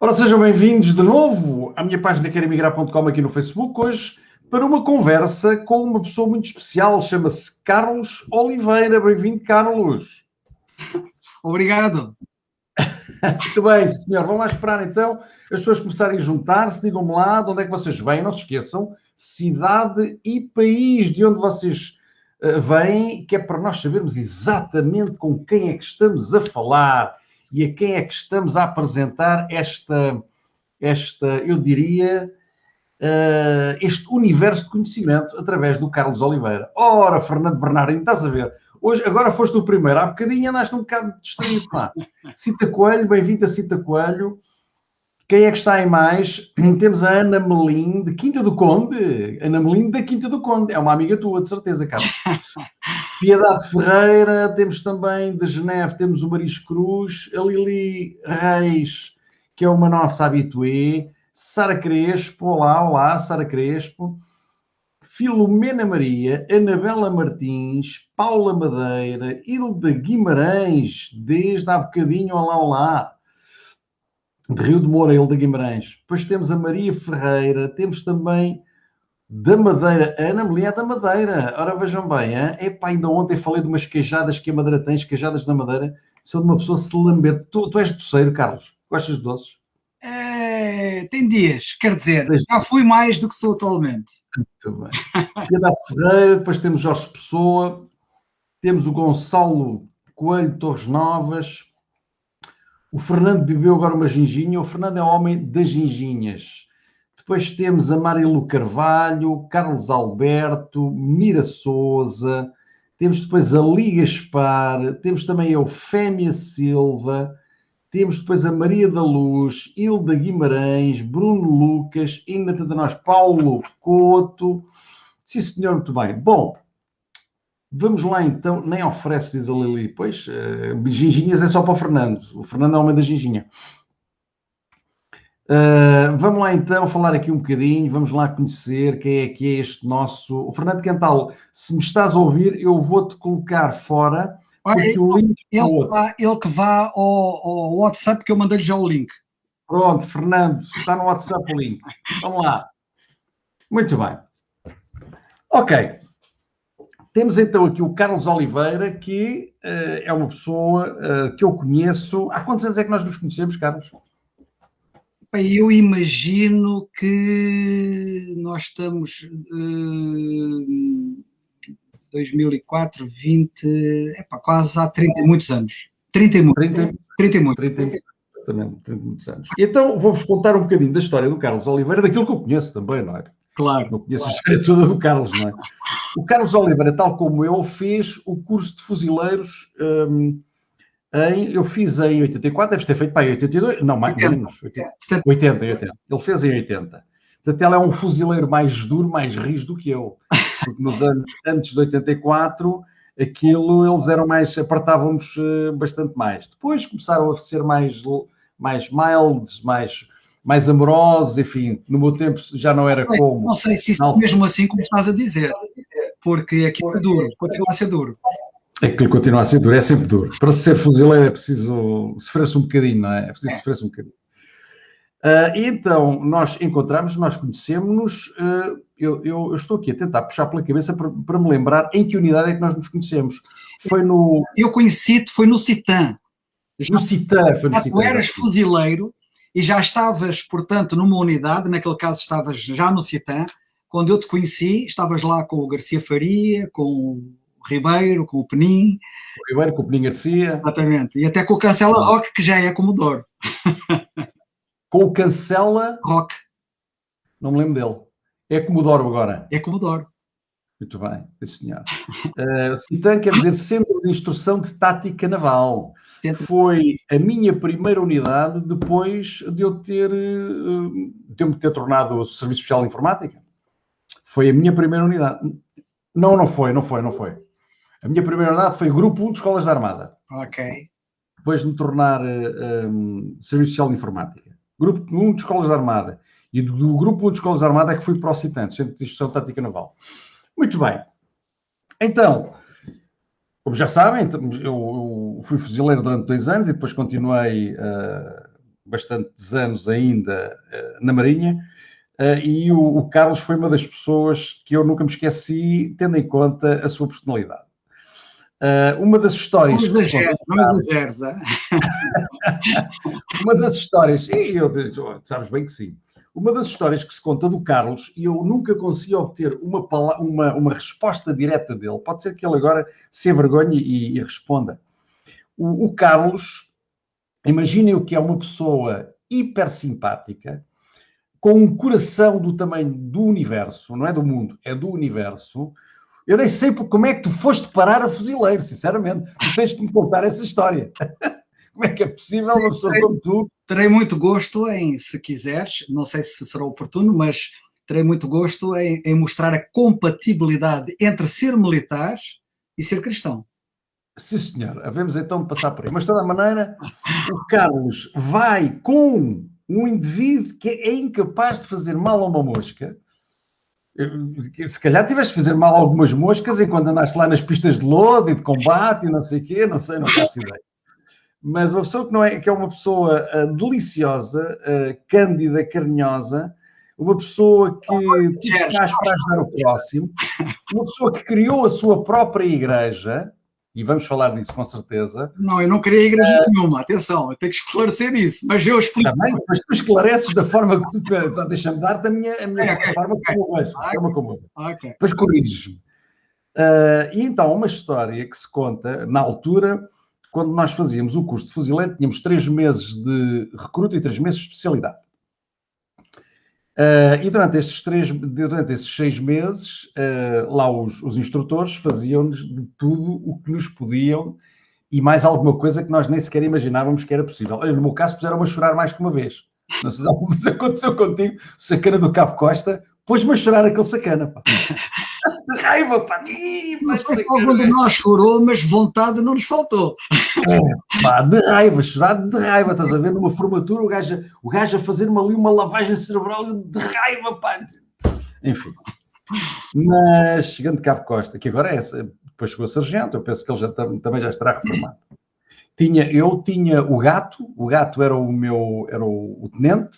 Ora, sejam bem-vindos de novo à minha página queremigrar.com aqui no Facebook, hoje para uma conversa com uma pessoa muito especial, chama-se Carlos Oliveira. Bem-vindo, Carlos. Obrigado. Muito bem, senhor. Vamos lá esperar então as pessoas começarem a juntar-se. Digam-me lá de onde é que vocês vêm. Não se esqueçam, cidade e país de onde vocês vêm, que é para nós sabermos exatamente com quem é que estamos a falar e a quem é que estamos a apresentar esta eu diria, este universo de conhecimento através do Carlos Oliveira. Ora, Fernando Bernardino, estás a ver? Hoje, agora foste o primeiro. Há bocadinho andaste um bocado distraído, pá. Cita Coelho, bem-vindo a Cita Coelho. Quem é que está em mais? Temos a Ana Melim, de Quinta do Conde. Ana Melim, da Quinta do Conde. É uma amiga tua, de certeza, Carlos. Piedade Ferreira, temos também de Geneve, temos o Maris Cruz, a Lili Reis, que é uma nossa habitué, Sara Crespo, olá, Sara Crespo, Filomena Maria, Anabela Martins, Paula Madeira, Hilda Guimarães, desde há bocadinho, olá, de Rio de Moura, Hilda Guimarães. Depois temos a Maria Ferreira, temos também da Madeira, a Ana Melia da Madeira. Ora, vejam bem, epá, ainda ontem falei de umas queijadas que a Madeira tem, as queijadas da Madeira, são de uma pessoa se lamber. Tu és doceiro, Carlos? Gostas de doces? Tem dias, quer dizer, já fui mais do que sou atualmente. Muito bem. Piedade Ferreira, depois temos Jorge Pessoa, temos o Gonçalo Coelho Torres Novas, o Fernando bebeu agora uma ginginha, o Fernando é o homem das ginginhas. Depois temos a Marilu Carvalho, Carlos Alberto, Mira Souza, temos depois a Liga Spar, temos também a Eufémia Silva, temos depois a Maria da Luz, Hilda Guimarães, Bruno Lucas, ainda de nós, Paulo Couto. Sim, senhor, muito bem. Bom, vamos lá então, nem oferece, diz a Lili, pois, ginginhas é só para o Fernando. O Fernando é o homem da ginginha. Vamos lá então falar aqui um bocadinho, vamos lá conhecer quem é que é este nosso... O Fernando Quental, se me estás a ouvir, eu vou-te colocar fora, porque o link... Ele que vá ao WhatsApp, que eu mandei-lhe já o link. Pronto, Fernando, está no WhatsApp o link. Vamos lá. Muito bem. Ok. Temos então aqui o Carlos Oliveira, que é uma pessoa que eu conheço. Há quantos anos é que nós nos conhecemos, Carlos? Eu imagino que nós estamos 2004, 20, quase há 30 e muitos anos. 30 e muitos. 30 e muitos. Exatamente, 30 e muitos anos. E então vou-vos contar um bocadinho da história do Carlos Oliveira, daquilo que eu conheço também, não é? Claro. Não conheço a história toda do Carlos, não é? O Carlos Oliveira, tal como eu, fez o curso de fuzileiros eu fiz em 84, deves ter feito para 82, não, mais menos, 80. Ele fez em 80. Portanto, ele é um fuzileiro mais duro, mais rijo do que eu. Porque nos anos antes de 84, aquilo, eles eram mais, apertávamos bastante mais. Depois começaram a ser mais mild, mais amorosos, enfim, no meu tempo já não era como... Não sei se isso é mesmo assim como estás a dizer, porque aquilo é duro, continua a ser duro. Aquilo continua a ser duro, é sempre duro. Para ser fuzileiro é preciso sofrer-se um bocadinho, não é? É preciso sofrer-se um bocadinho. E então, nós encontramos, nós conhecemos-nos, eu estou aqui a tentar puxar pela cabeça para me lembrar em que unidade é que nós nos conhecemos. Foi no... Eu conheci-te, foi no CITAM. No CITAM, foi no CITAM. Tu eras fuzileiro e já estavas, portanto, numa unidade, naquele caso estavas já no CITAM. Quando eu te conheci, estavas lá com o Garcia Faria, com o Ribeiro, com o Penin. O Ribeiro, com o Penin Garcia. Exatamente. E até com o Cancela Rock, que já é Comodoro. Com o Cancela... Rock. Não me lembro dele. É Comodoro agora. É Comodoro. Muito bem, sim senhor. CITAM quer dizer Centro de Instrução de Tática Naval. Foi a minha primeira unidade depois de eu me ter tornado Serviço Especial de Informática. Foi a minha primeira unidade. Não foi. A minha primeira unidade foi Grupo 1 de Escolas da Armada. Ok. Depois de me tornar Serviço Especial de Informática. Grupo 1 de Escolas da Armada. E do Grupo 1 de Escolas da Armada é que fui para o CITAM, Centro de Instrução de Tática Naval. Muito bem. Então, como já sabem, eu fui fuzileiro durante 2 anos e depois continuei bastantes anos ainda na Marinha, e o Carlos foi uma das pessoas que eu nunca me esqueci, tendo em conta a sua personalidade. Uma das histórias Não exageres, não exageres. Uma das histórias, e sabes bem que sim, uma das histórias que se conta do Carlos, e eu nunca consegui obter uma resposta direta dele, pode ser que ele agora se envergonhe e responda. O Carlos, imaginem o que é uma pessoa hiper simpática, com um coração do tamanho do universo, não é do mundo, é do universo. Eu nem sei como é que tu foste parar a Fuzileiro, sinceramente. Tu tens que me contar essa história. Como é que é possível uma pessoa como tu? Terei muito gosto em, se quiseres, não sei se será oportuno, mas terei muito gosto em mostrar a compatibilidade entre ser militar e ser cristão. Sim, senhor. Havemos então de passar por aí. Mas, de toda a maneira, o Carlos vai com um indivíduo que é incapaz de fazer mal a uma mosca. Se calhar tiveste de fazer mal a algumas moscas enquanto andaste lá nas pistas de lodo e de combate e não sei o quê, não sei, não faço ideia. Mas uma pessoa que, não é, que é uma pessoa deliciosa, cândida, carinhosa, uma pessoa que faz para ajudar o próximo, uma pessoa que criou a sua própria igreja, e vamos falar disso com certeza. Não, eu não criei igreja nenhuma, atenção, eu tenho que esclarecer isso, mas eu explico. Também, mas tu esclareces da forma que tu deixa-me dar-te a minha forma como eu vejo, a forma como eu vejo. Depois corriges-me. E então, uma história que se conta, na altura, quando nós fazíamos o curso de fuzileiro, tínhamos 3 meses de recruta e 3 meses de especialidade. E durante esses 6 meses, lá os instrutores faziam-nos de tudo o que nos podiam e mais alguma coisa que nós nem sequer imaginávamos que era possível. Olha, no meu caso, puseram-me a chorar mais que uma vez. Não sei se alguma vez aconteceu contigo, sacana do Cabo Costa, pôs-me a chorar aquele sacana, pá. De raiva, pá. Não sei se algum de nós chorou, mas vontade não nos faltou. Pá, de raiva, chorar de raiva, estás a ver? Numa formatura, o gajo a fazer-me ali uma lavagem cerebral de raiva, pá. Enfim. Mas, chegando de Cabo Costa, que agora é essa, depois chegou a sargento, eu penso que ele também já estará reformado. Eu tinha o gato era o tenente,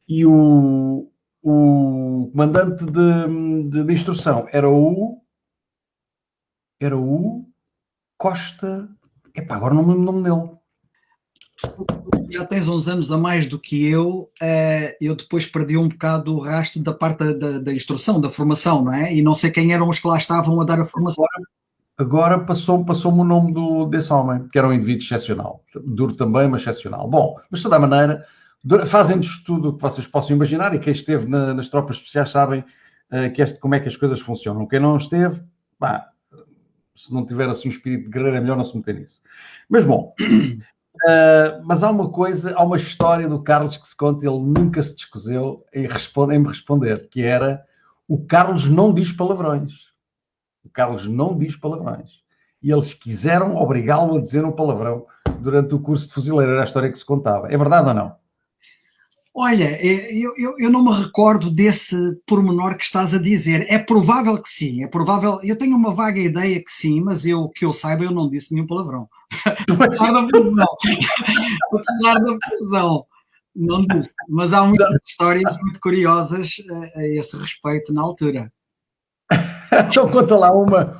e o comandante de instrução era o Costa. Epá, agora não me lembro o nome dele. Já tens uns anos a mais do que eu depois perdi um bocado o rastro da parte da instrução, da formação, não é? E não sei quem eram os que lá estavam a dar a formação. Agora passou-me o nome desse homem, que era um indivíduo excepcional. Duro também, mas excepcional. Bom, mas de toda a maneira, fazem-nos tudo o que vocês possam imaginar, e quem esteve nas tropas especiais sabem como é que as coisas funcionam. Quem não esteve, pá, se não tiver assim um espírito de guerreiro, é melhor não se meter nisso. Mas bom, mas há uma história do Carlos que se conta, ele nunca se descoseu em me responder, que era: o Carlos não diz palavrões. O Carlos não diz palavrões. E eles quiseram obrigá-lo a dizer um palavrão durante o curso de fuzileiro, era a história que se contava. É verdade ou não? Olha, eu não me recordo desse pormenor que estás a dizer. É provável que sim, é provável. Eu tenho uma vaga ideia que sim, mas que eu saiba, eu não disse nenhum palavrão. Apesar da precisão, não disse. Mas há muitas histórias muito curiosas a esse respeito na altura. Então conta lá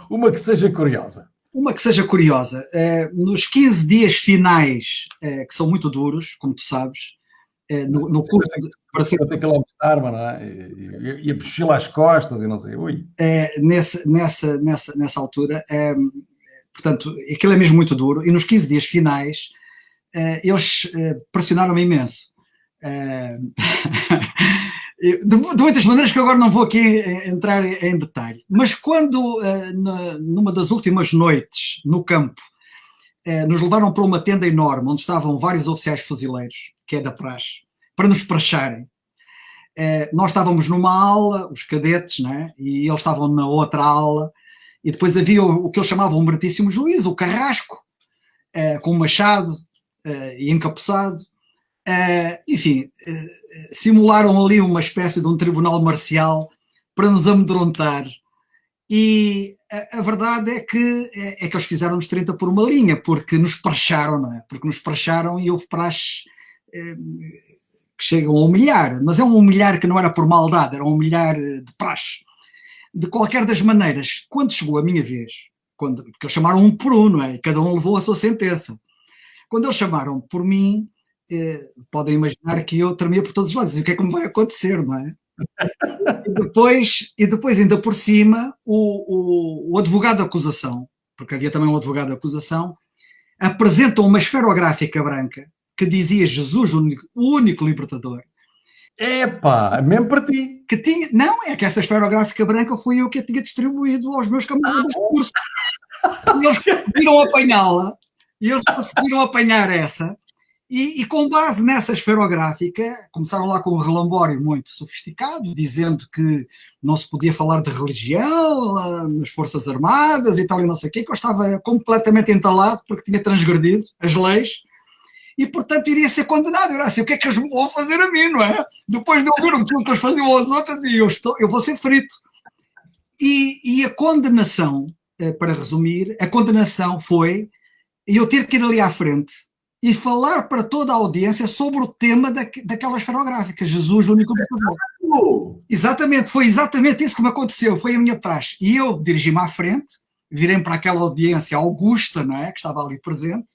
uma que seja curiosa. Uma que seja curiosa. Nos 15 dias finais, que são muito duros, como tu sabes, no curso para ser ter que lá arma, não é? E a mochila às costas e não sei, ui. Nessa altura, portanto, aquilo é mesmo muito duro, e nos 15 dias finais eles pressionaram-me imenso. De muitas maneiras que agora não vou aqui entrar em detalhe. Mas quando, numa das últimas noites no campo, nos levaram para uma tenda enorme onde estavam vários oficiais fuzileiros, que é da praxe, para nos pracharem. Nós estávamos numa aula, os cadetes, né? E eles estavam na outra aula, e depois havia o que eles chamavam o meritíssimo juiz, o carrasco, com um machado e encapuçado. Enfim, simularam ali uma espécie de um tribunal marcial para nos amedrontar. E a verdade é que eles fizeram-nos 30 por uma linha, porque nos praxaram, não é? Porque nos praxaram e houve praxe que chegam a humilhar, mas é um humilhar que não era por maldade, era um humilhar de praxe. De qualquer das maneiras, quando chegou a minha vez, porque eles chamaram um por um, não é? E cada um levou a sua sentença. Quando eles chamaram por mim, podem imaginar que eu tremia por todos os lados. E o que é que me vai acontecer, não é? E depois ainda por cima, o advogado de acusação, porque havia também um advogado de acusação, apresenta uma esferográfica branca que dizia Jesus, o único libertador. Epá, mesmo para ti. Que tinha, não, é que essa esferográfica branca foi eu que a tinha distribuído aos meus camaradas de curso. E eles conseguiram apanhá-la, e eles conseguiram apanhar essa, e com base nessa esferográfica, começaram lá com um relambório muito sofisticado, dizendo que não se podia falar de religião nas Forças Armadas e tal, e não sei o quê, que eu estava completamente entalado porque tinha transgredido as leis, e portanto iria ser condenado. Eu era assim, o que é que eles vão fazer a mim, não é? Depois de ouvir o que eles faziam aos outros, e eu vou ser frito. E a condenação, para resumir, a condenação foi eu ter que ir ali à frente e falar para toda a audiência sobre o tema daquela esferográfica, Jesus, o único libertador. Exatamente, foi exatamente isso que me aconteceu, foi a minha praxe. E eu dirigi-me à frente, virei para aquela audiência augusta, não é, que estava ali presente,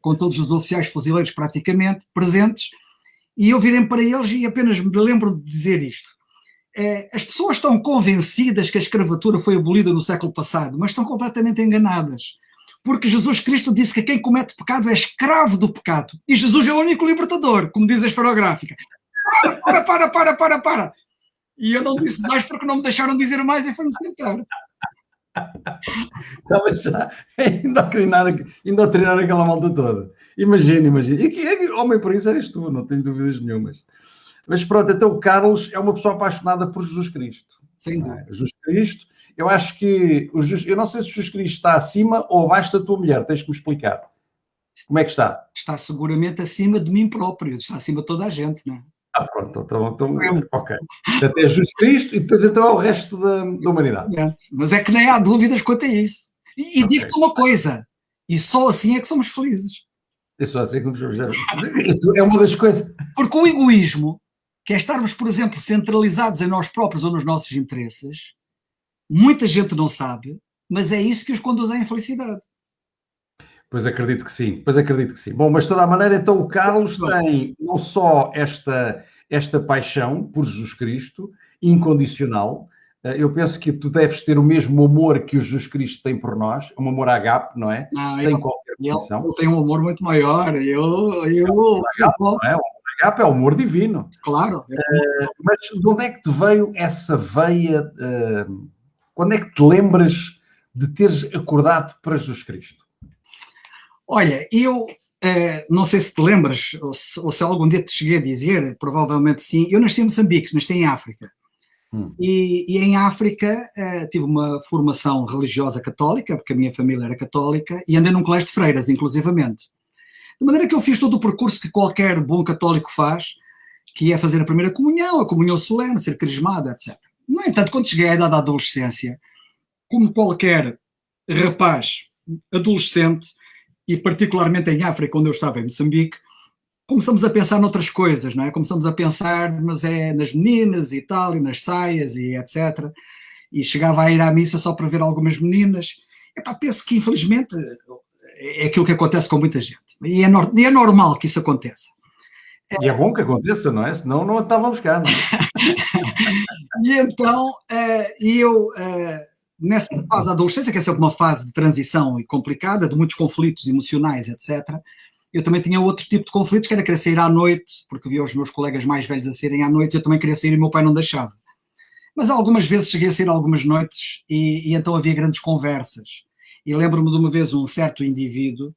com todos os oficiais fuzileiros praticamente presentes, e eu virei para eles e apenas me lembro de dizer isto. As pessoas estão convencidas que a escravatura foi abolida no século passado, mas estão completamente enganadas. Porque Jesus Cristo disse que quem comete pecado é escravo do pecado. E Jesus é o único libertador, como diz a esferográfica. Para. E eu não disse mais porque não me deixaram dizer mais e fui-me sentar. Estava já a indoctrinar aquela malta toda. Imagina. E que homem por isso eres tu, não tenho dúvidas nenhumas. Mas pronto, então o Carlos é uma pessoa apaixonada por Jesus Cristo. Sim. Jesus Cristo, eu acho que... eu não sei se Jesus Cristo está acima ou abaixo da tua mulher, tens que me explicar. Como é que está? Está seguramente acima de mim próprio, está acima de toda a gente, não é? Pronto, então ok. Até Jesus Cristo e depois então é o resto da humanidade. Mas é que nem há dúvidas quanto a isso. E digo-te uma coisa, e só assim é que somos felizes. É só assim que somos felizes. É uma das coisas. Porque o egoísmo, que é estarmos, por exemplo, centralizados em nós próprios ou nos nossos interesses, muita gente não sabe, mas é isso que os conduz à infelicidade. Pois acredito que sim. Bom, mas de toda a maneira, então o Carlos tem não só esta paixão por Jesus Cristo, incondicional. Eu penso que tu deves ter o mesmo amor que o Jesus Cristo tem por nós, um amor agape, não é? Sem qualquer condição. Eu tenho um amor muito maior. O agape é o amor divino. Claro. Mas de onde é que te veio essa veia? Quando é que te lembras de teres acordado para Jesus Cristo? Olha, eu não sei se te lembras, ou se algum dia te cheguei a dizer, provavelmente sim, eu nasci em Moçambique, nasci em África. E em África tive uma formação religiosa católica, porque a minha família era católica, e andei num colégio de freiras, inclusivamente. De maneira que eu fiz todo o percurso que qualquer bom católico faz, que é fazer a primeira comunhão, a comunhão solene, ser crismado, etc. No entanto, quando cheguei à idade da adolescência, como qualquer rapaz adolescente, e particularmente em África, onde eu estava, em Moçambique, começamos a pensar noutras coisas, não é? Começamos a pensar, mas é nas meninas e tal, e nas saias e etc. E chegava a ir à missa só para ver algumas meninas. Penso que, infelizmente, é aquilo que acontece com muita gente. E é normal que isso aconteça. E é bom que aconteça, não é? Senão não estávamos cá, não é? E então, nessa fase da adolescência, que é sempre uma fase de transição e complicada, de muitos conflitos emocionais, etc., eu também tinha outro tipo de conflitos, que era querer sair à noite, porque via os meus colegas mais velhos a saírem à noite, e eu também queria sair e o meu pai não deixava. Mas algumas vezes cheguei a sair algumas noites e então havia grandes conversas. E lembro-me de uma vez um certo indivíduo,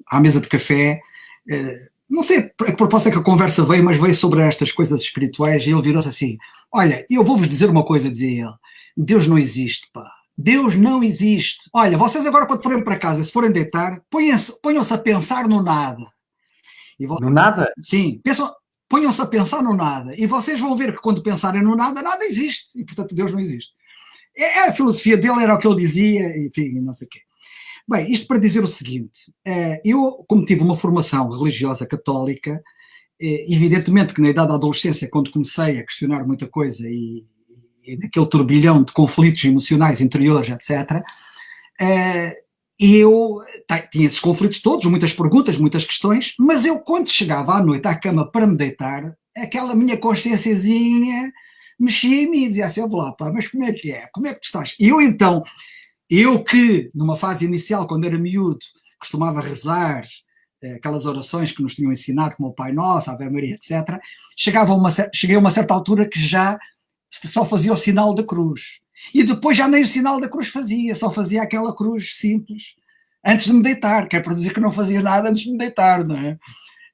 à mesa de café, não sei a que propósito é que a conversa veio, mas veio sobre estas coisas espirituais, e ele virou-se assim: olha, eu vou-vos dizer uma coisa, dizia ele, Deus não existe, pá. Deus não existe. Olha, vocês agora quando forem para casa, se forem deitar, ponham-se a pensar no nada. No nada? Sim, ponham-se a pensar no nada. E vocês vão ver que quando pensarem no nada, nada existe. E portanto Deus não existe. A filosofia dele era o que ele dizia, enfim, não sei o quê. Bem, isto para dizer o seguinte, eu, como tive uma formação religiosa católica, evidentemente que na idade da adolescência, quando comecei a questionar muita coisa e naquele turbilhão de conflitos emocionais interiores, etc., eu tinha esses conflitos todos, muitas perguntas, muitas questões, mas eu, quando chegava à noite à cama para me deitar, aquela minha consciênciazinha mexia em mim e dizia assim, vou lá, pá, mas como é que é? Como é que tu estás? Eu que, numa fase inicial, quando era miúdo, costumava rezar aquelas orações que nos tinham ensinado, como o Pai Nosso, a Ave Maria, etc., cheguei a uma certa altura que já só fazia o sinal da cruz. E depois já nem o sinal da cruz fazia, só fazia aquela cruz simples, antes de me deitar, que é para dizer que não fazia nada antes de me deitar, não é?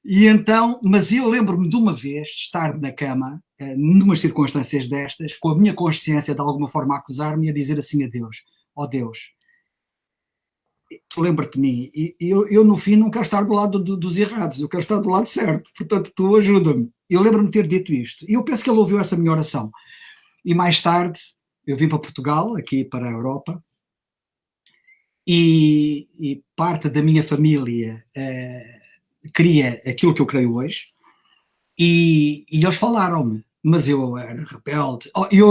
E então, mas eu lembro-me de uma vez de estar na cama, numas circunstâncias destas, com a minha consciência de alguma forma a acusar-me e a dizer assim a Deus, ó Deus, tu lembra-te de mim, e eu no fim não quero estar do lado dos errados, eu quero estar do lado certo, portanto tu ajuda-me. Eu lembro-me de ter dito isto, e eu penso que ele ouviu essa minha oração. E mais tarde eu vim para Portugal, aqui para a Europa, e parte da minha família cria aquilo que eu creio hoje, e eles falaram-me, mas eu era rebelde.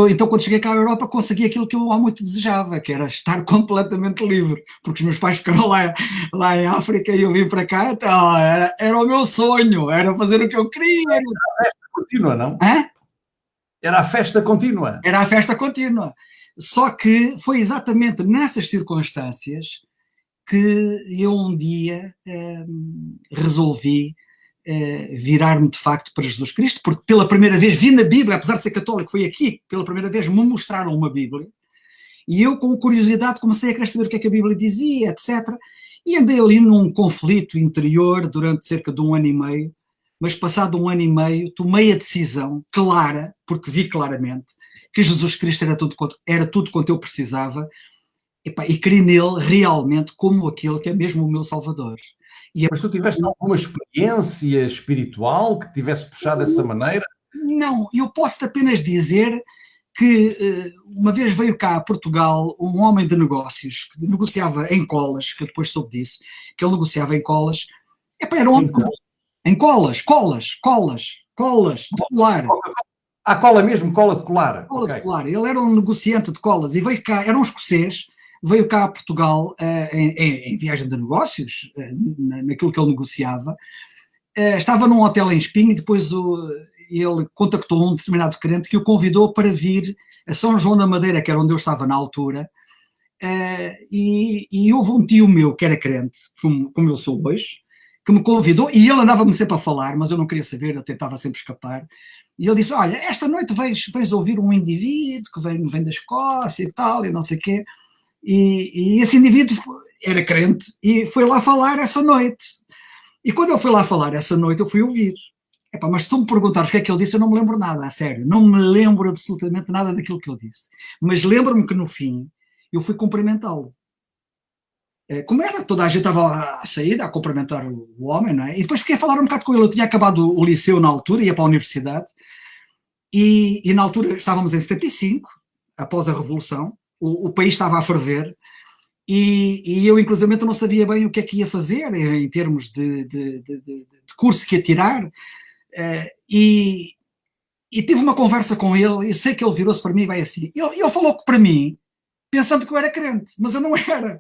Então, quando cheguei cá à Europa, consegui aquilo que eu há muito desejava, que era estar completamente livre, porque os meus pais ficaram lá em África e eu vim para cá, então era o meu sonho, era fazer o que eu queria. Era a festa contínua, não? Hã? Era a festa contínua. Era a festa contínua. Só que foi exatamente nessas circunstâncias que eu um dia resolvi virar-me de facto para Jesus Cristo, porque pela primeira vez vi na Bíblia, apesar de ser católico, foi aqui que pela primeira vez me mostraram uma Bíblia, e eu com curiosidade comecei a querer saber o que é que a Bíblia dizia, etc. E andei ali num conflito interior durante cerca de 1 ano e meio, mas passado 1 ano e meio tomei a decisão clara, porque vi claramente, que Jesus Cristo era tudo quanto eu precisava, e criei nele realmente como aquele que é mesmo o meu Salvador. Mas tu tiveste alguma experiência espiritual que tivesse puxado dessa maneira? Não, eu posso apenas dizer que uma vez veio cá a Portugal um homem de negócios que negociava em colas, que eu depois soube disso, que ele negociava em colas. Era um homem em colas, de colar. A cola mesmo, cola de colar. Cola de colar. Ele era um negociante de colas e veio cá, era um escocês, veio cá a Portugal em viagem de negócios, naquilo que ele negociava. Estava num hotel em Espinho e depois ele contactou um determinado crente que o convidou para vir a São João da Madeira, que era onde eu estava na altura, e houve um tio meu que era crente, como eu sou hoje, que me convidou, e ele andava-me sempre a falar, mas eu não queria saber, eu tentava sempre escapar, e ele disse, olha, esta noite vais ouvir um indivíduo que vem da Escócia e tal, e não sei o quê, e esse indivíduo era crente, e foi lá falar essa noite, e quando ele foi lá falar essa noite, eu fui ouvir. Mas se tu me perguntares o que é que ele disse, eu não me lembro nada, a sério, não me lembro absolutamente nada daquilo que ele disse, mas lembro-me que no fim, eu fui cumprimentá-lo. Como era, toda a gente estava a sair, a cumprimentar o homem, não é? E depois fiquei a falar um bocado com ele. Eu tinha acabado o liceu na altura, ia para a universidade, e na altura estávamos em 75, após a Revolução, o país estava a ferver, e eu, inclusive, não sabia bem o que é que ia fazer em termos de curso que ia tirar, e tive uma conversa com ele, e sei que ele virou-se para mim e vai assim. Ele falou para mim, pensando que eu era crente, mas eu não era.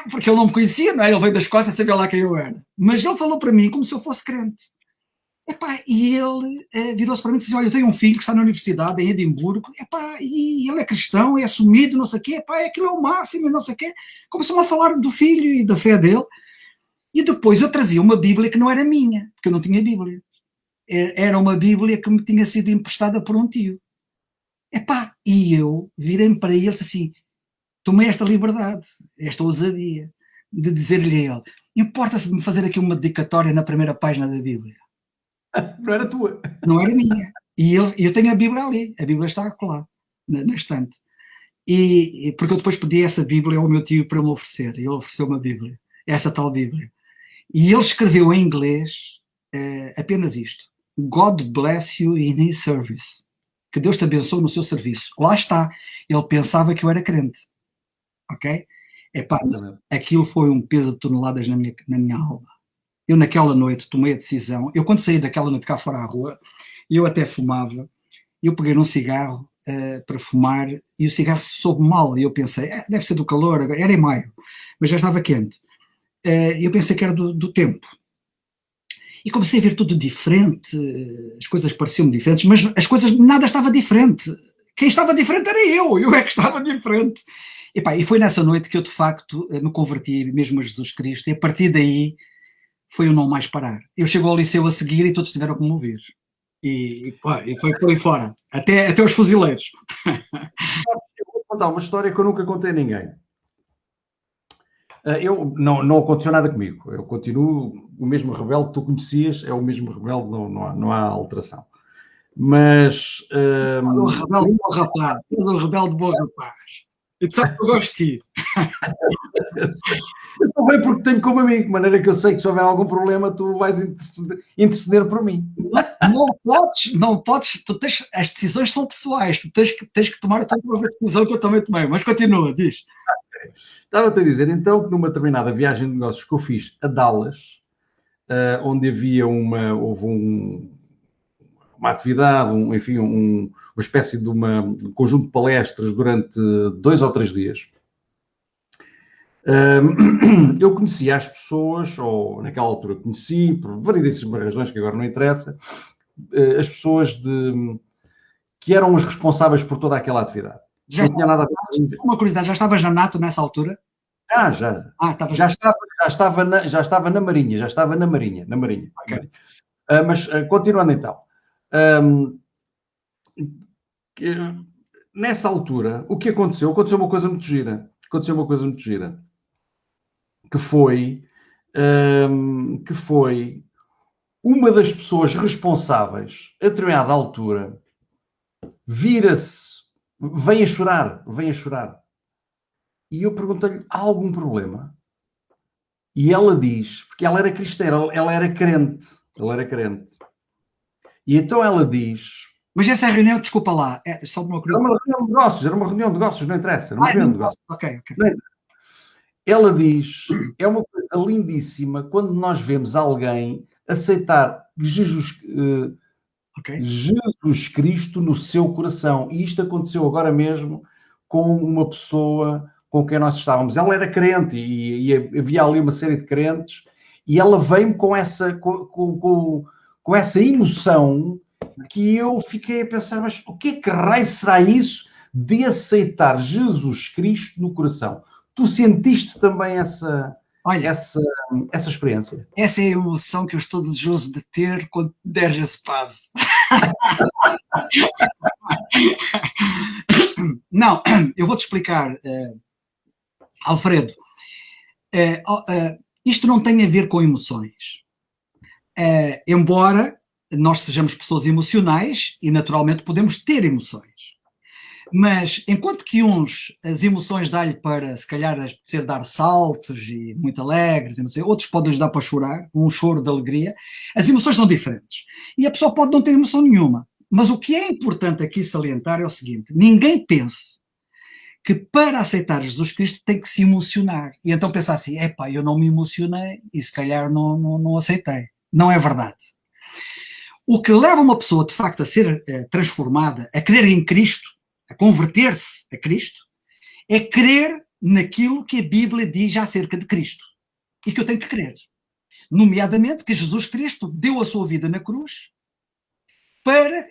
Porque ele não me conhecia, não é? Ele veio da Escócia, sabia lá quem eu era. Mas ele falou para mim como se eu fosse crente. E ele virou-se para mim e disse assim, olha, eu tenho um filho que está na universidade em Edimburgo, e ele é cristão, é assumido, não sei o quê, aquilo é o máximo, não sei o quê. Começou a falar do filho e da fé dele. E depois eu trazia uma Bíblia que não era minha, porque eu não tinha Bíblia. Era uma Bíblia que me tinha sido emprestada por um tio. E eu virei-me para ele e disse assim, tomei esta liberdade, esta ousadia, de dizer-lhe a ele, importa-se de me fazer aqui uma dedicatória na primeira página da Bíblia? Não era tua. Não era minha. E eu tenho a Bíblia ali, a Bíblia está lá, na estante. Porque eu depois pedi essa Bíblia ao meu tio para me oferecer, e ele ofereceu uma Bíblia, essa tal Bíblia. E ele escreveu em inglês apenas isto, God bless you in his service. Que Deus te abençoe no seu serviço. Lá está. Ele pensava que eu era crente. Ok? Epá, aquilo foi um peso de toneladas na minha alma. Eu naquela noite tomei a decisão, eu quando saí daquela noite cá fora à rua, eu até fumava, eu peguei num cigarro para fumar e o cigarro soube mal e eu pensei, deve ser do calor, era em maio, mas já estava quente. Eu pensei que era do tempo. E comecei a ver tudo diferente, as coisas pareciam diferentes, mas as coisas, nada estava diferente. Quem estava diferente era eu é que estava diferente. E foi nessa noite que eu de facto me converti mesmo a Jesus Cristo, e a partir daí foi o não mais parar. Eu chego ao liceu a seguir e todos tiveram que me ouvir. E foi por aí fora, até os fuzileiros. Eu vou contar uma história que eu nunca contei a ninguém. Não aconteceu nada comigo. Eu continuo o mesmo rebelde que tu conhecias, é o mesmo rebelde, não há alteração. Mas... O rebelde bom rapaz. És um rebelde bom rapaz. E tu sabes que eu gosto de ti. Eu estou bem porque tenho como amigo, de maneira que eu sei que se houver algum problema tu vais interceder por mim. Não podes, as decisões são pessoais, tu tens que tomar a tua própria decisão que eu também tomei, mas continua, diz. Estava-te a dizer então que numa determinada viagem de negócios que eu fiz a Dallas, onde houve uma atividade, uma espécie de um conjunto de palestras durante 2 ou 3 dias. Eu conhecia as pessoas, ou naquela altura conheci, por variedíssimas razões que agora não interessa, as pessoas que eram os responsáveis por toda aquela atividade. Não tinha nada a ver. Uma curiosidade, já estavas na NATO nessa altura? Já. Já estava na Marinha, Okay. Mas continuando então. Nessa altura, o que aconteceu? Aconteceu uma coisa muito gira. Que foi uma das pessoas responsáveis, a determinada altura, vira-se, vem a chorar. E eu perguntei-lhe, há algum problema? E ela diz, porque ela era cristã, ela era crente. E então ela diz... Mas essa reunião, desculpa lá, só uma curiosidade. Era uma reunião de negócios, não interessa. Era uma reunião de negócios. Ok. Ela diz, é uma coisa lindíssima quando nós vemos alguém aceitar Jesus Cristo no seu coração. E isto aconteceu agora mesmo com uma pessoa com quem nós estávamos. Ela era crente e havia ali uma série de crentes e ela veio-me com essa emoção que eu fiquei a pensar, mas o que é que raio será isso de aceitar Jesus Cristo no coração? Tu sentiste também essa experiência? Essa é a emoção que eu estou desejoso de ter quando deres esse passo. Não, eu vou-te explicar, Alfredo. Isto não tem a ver com emoções. Embora nós sejamos pessoas emocionais e naturalmente podemos ter emoções. Mas enquanto que as emoções dá-lhe para, se calhar, ser dar saltos e muito alegres, e não sei, outros podem ajudar para chorar, um choro de alegria, as emoções são diferentes. E a pessoa pode não ter emoção nenhuma. Mas o que é importante aqui salientar é o seguinte, ninguém pense que para aceitar Jesus Cristo tem que se emocionar. E então pensar assim, eu não me emocionei e se calhar não aceitei. Não é verdade. O que leva uma pessoa, de facto, a ser transformada, a crer em Cristo, a converter-se a Cristo, é crer naquilo que a Bíblia diz acerca de Cristo. E que eu tenho que crer. Nomeadamente que Jesus Cristo deu a sua vida na cruz,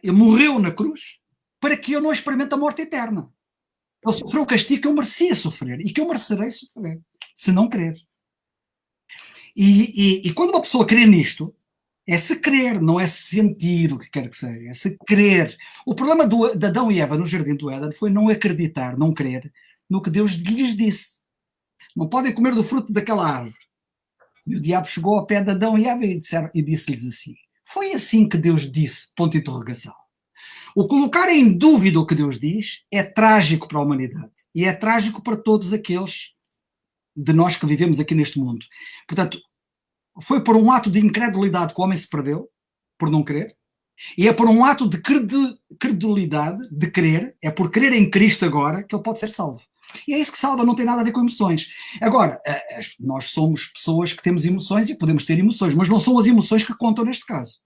ele morreu na cruz, para que eu não experimente a morte eterna. Ele sofreu o castigo que eu merecia sofrer e que eu merecerei sofrer, se não crer. E quando uma pessoa crê nisto, é se crer, não é se sentir o que quer que seja, é se crer. O problema de Adão e Eva no Jardim do Éden foi não acreditar, não crer no que Deus lhes disse. Não podem comer do fruto daquela árvore. E o diabo chegou ao pé de Adão e Eva e disse-lhes assim. Foi assim que Deus disse, ponto de interrogação. O colocar em dúvida o que Deus diz é trágico para a humanidade. E é trágico para todos aqueles de nós que vivemos aqui neste mundo. Portanto, foi por um ato de incredulidade que o homem se perdeu, por não crer, e é por um ato de credulidade, de crer, é por crer em Cristo agora que ele pode ser salvo. E é isso que salva, não tem nada a ver com emoções. Agora, nós somos pessoas que temos emoções e podemos ter emoções, mas não são as emoções que contam neste caso.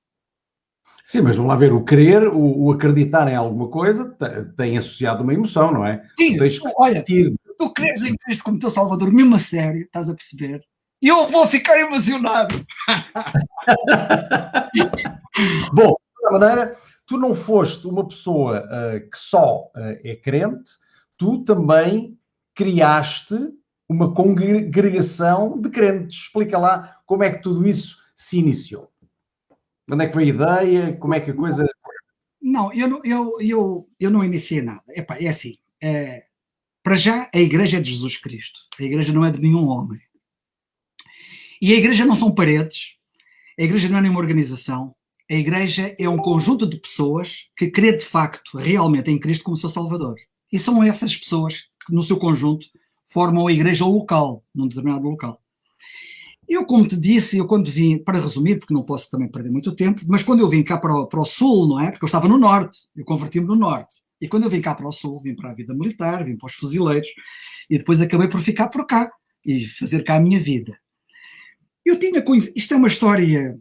Sim, mas vamos lá ver, o querer, o acreditar em alguma coisa tem associado uma emoção, não é? Sim, Tu tens que olha, sentir. tu creres em Cristo como teu Salvador, mesmo a sério, estás a perceber? E eu vou ficar emocionado. Bom, de qualquer maneira, tu não foste uma pessoa que só é crente, tu também criaste uma congregação de crentes. Explica lá como é que tudo isso se iniciou. Onde é que veio a ideia? Como é que a coisa... Não, eu não iniciei nada. Epá, é assim, para já a igreja é de Jesus Cristo. A igreja não é de nenhum homem. E a igreja não são paredes, a igreja não é nenhuma organização, a igreja é um conjunto de pessoas que crê de facto, realmente, em Cristo como seu Salvador. E são essas pessoas que, no seu conjunto, formam a igreja local, num determinado local. Eu, como te disse, eu quando vim, para resumir, porque não posso também perder muito tempo, mas quando eu vim cá para o sul, não é? Porque eu estava no norte, eu converti-me no norte. E quando eu vim cá para o sul, vim para a vida militar, vim para os fuzileiros, e depois acabei por ficar por cá e fazer cá a minha vida. Eu tinha conhecido, isto é uma história,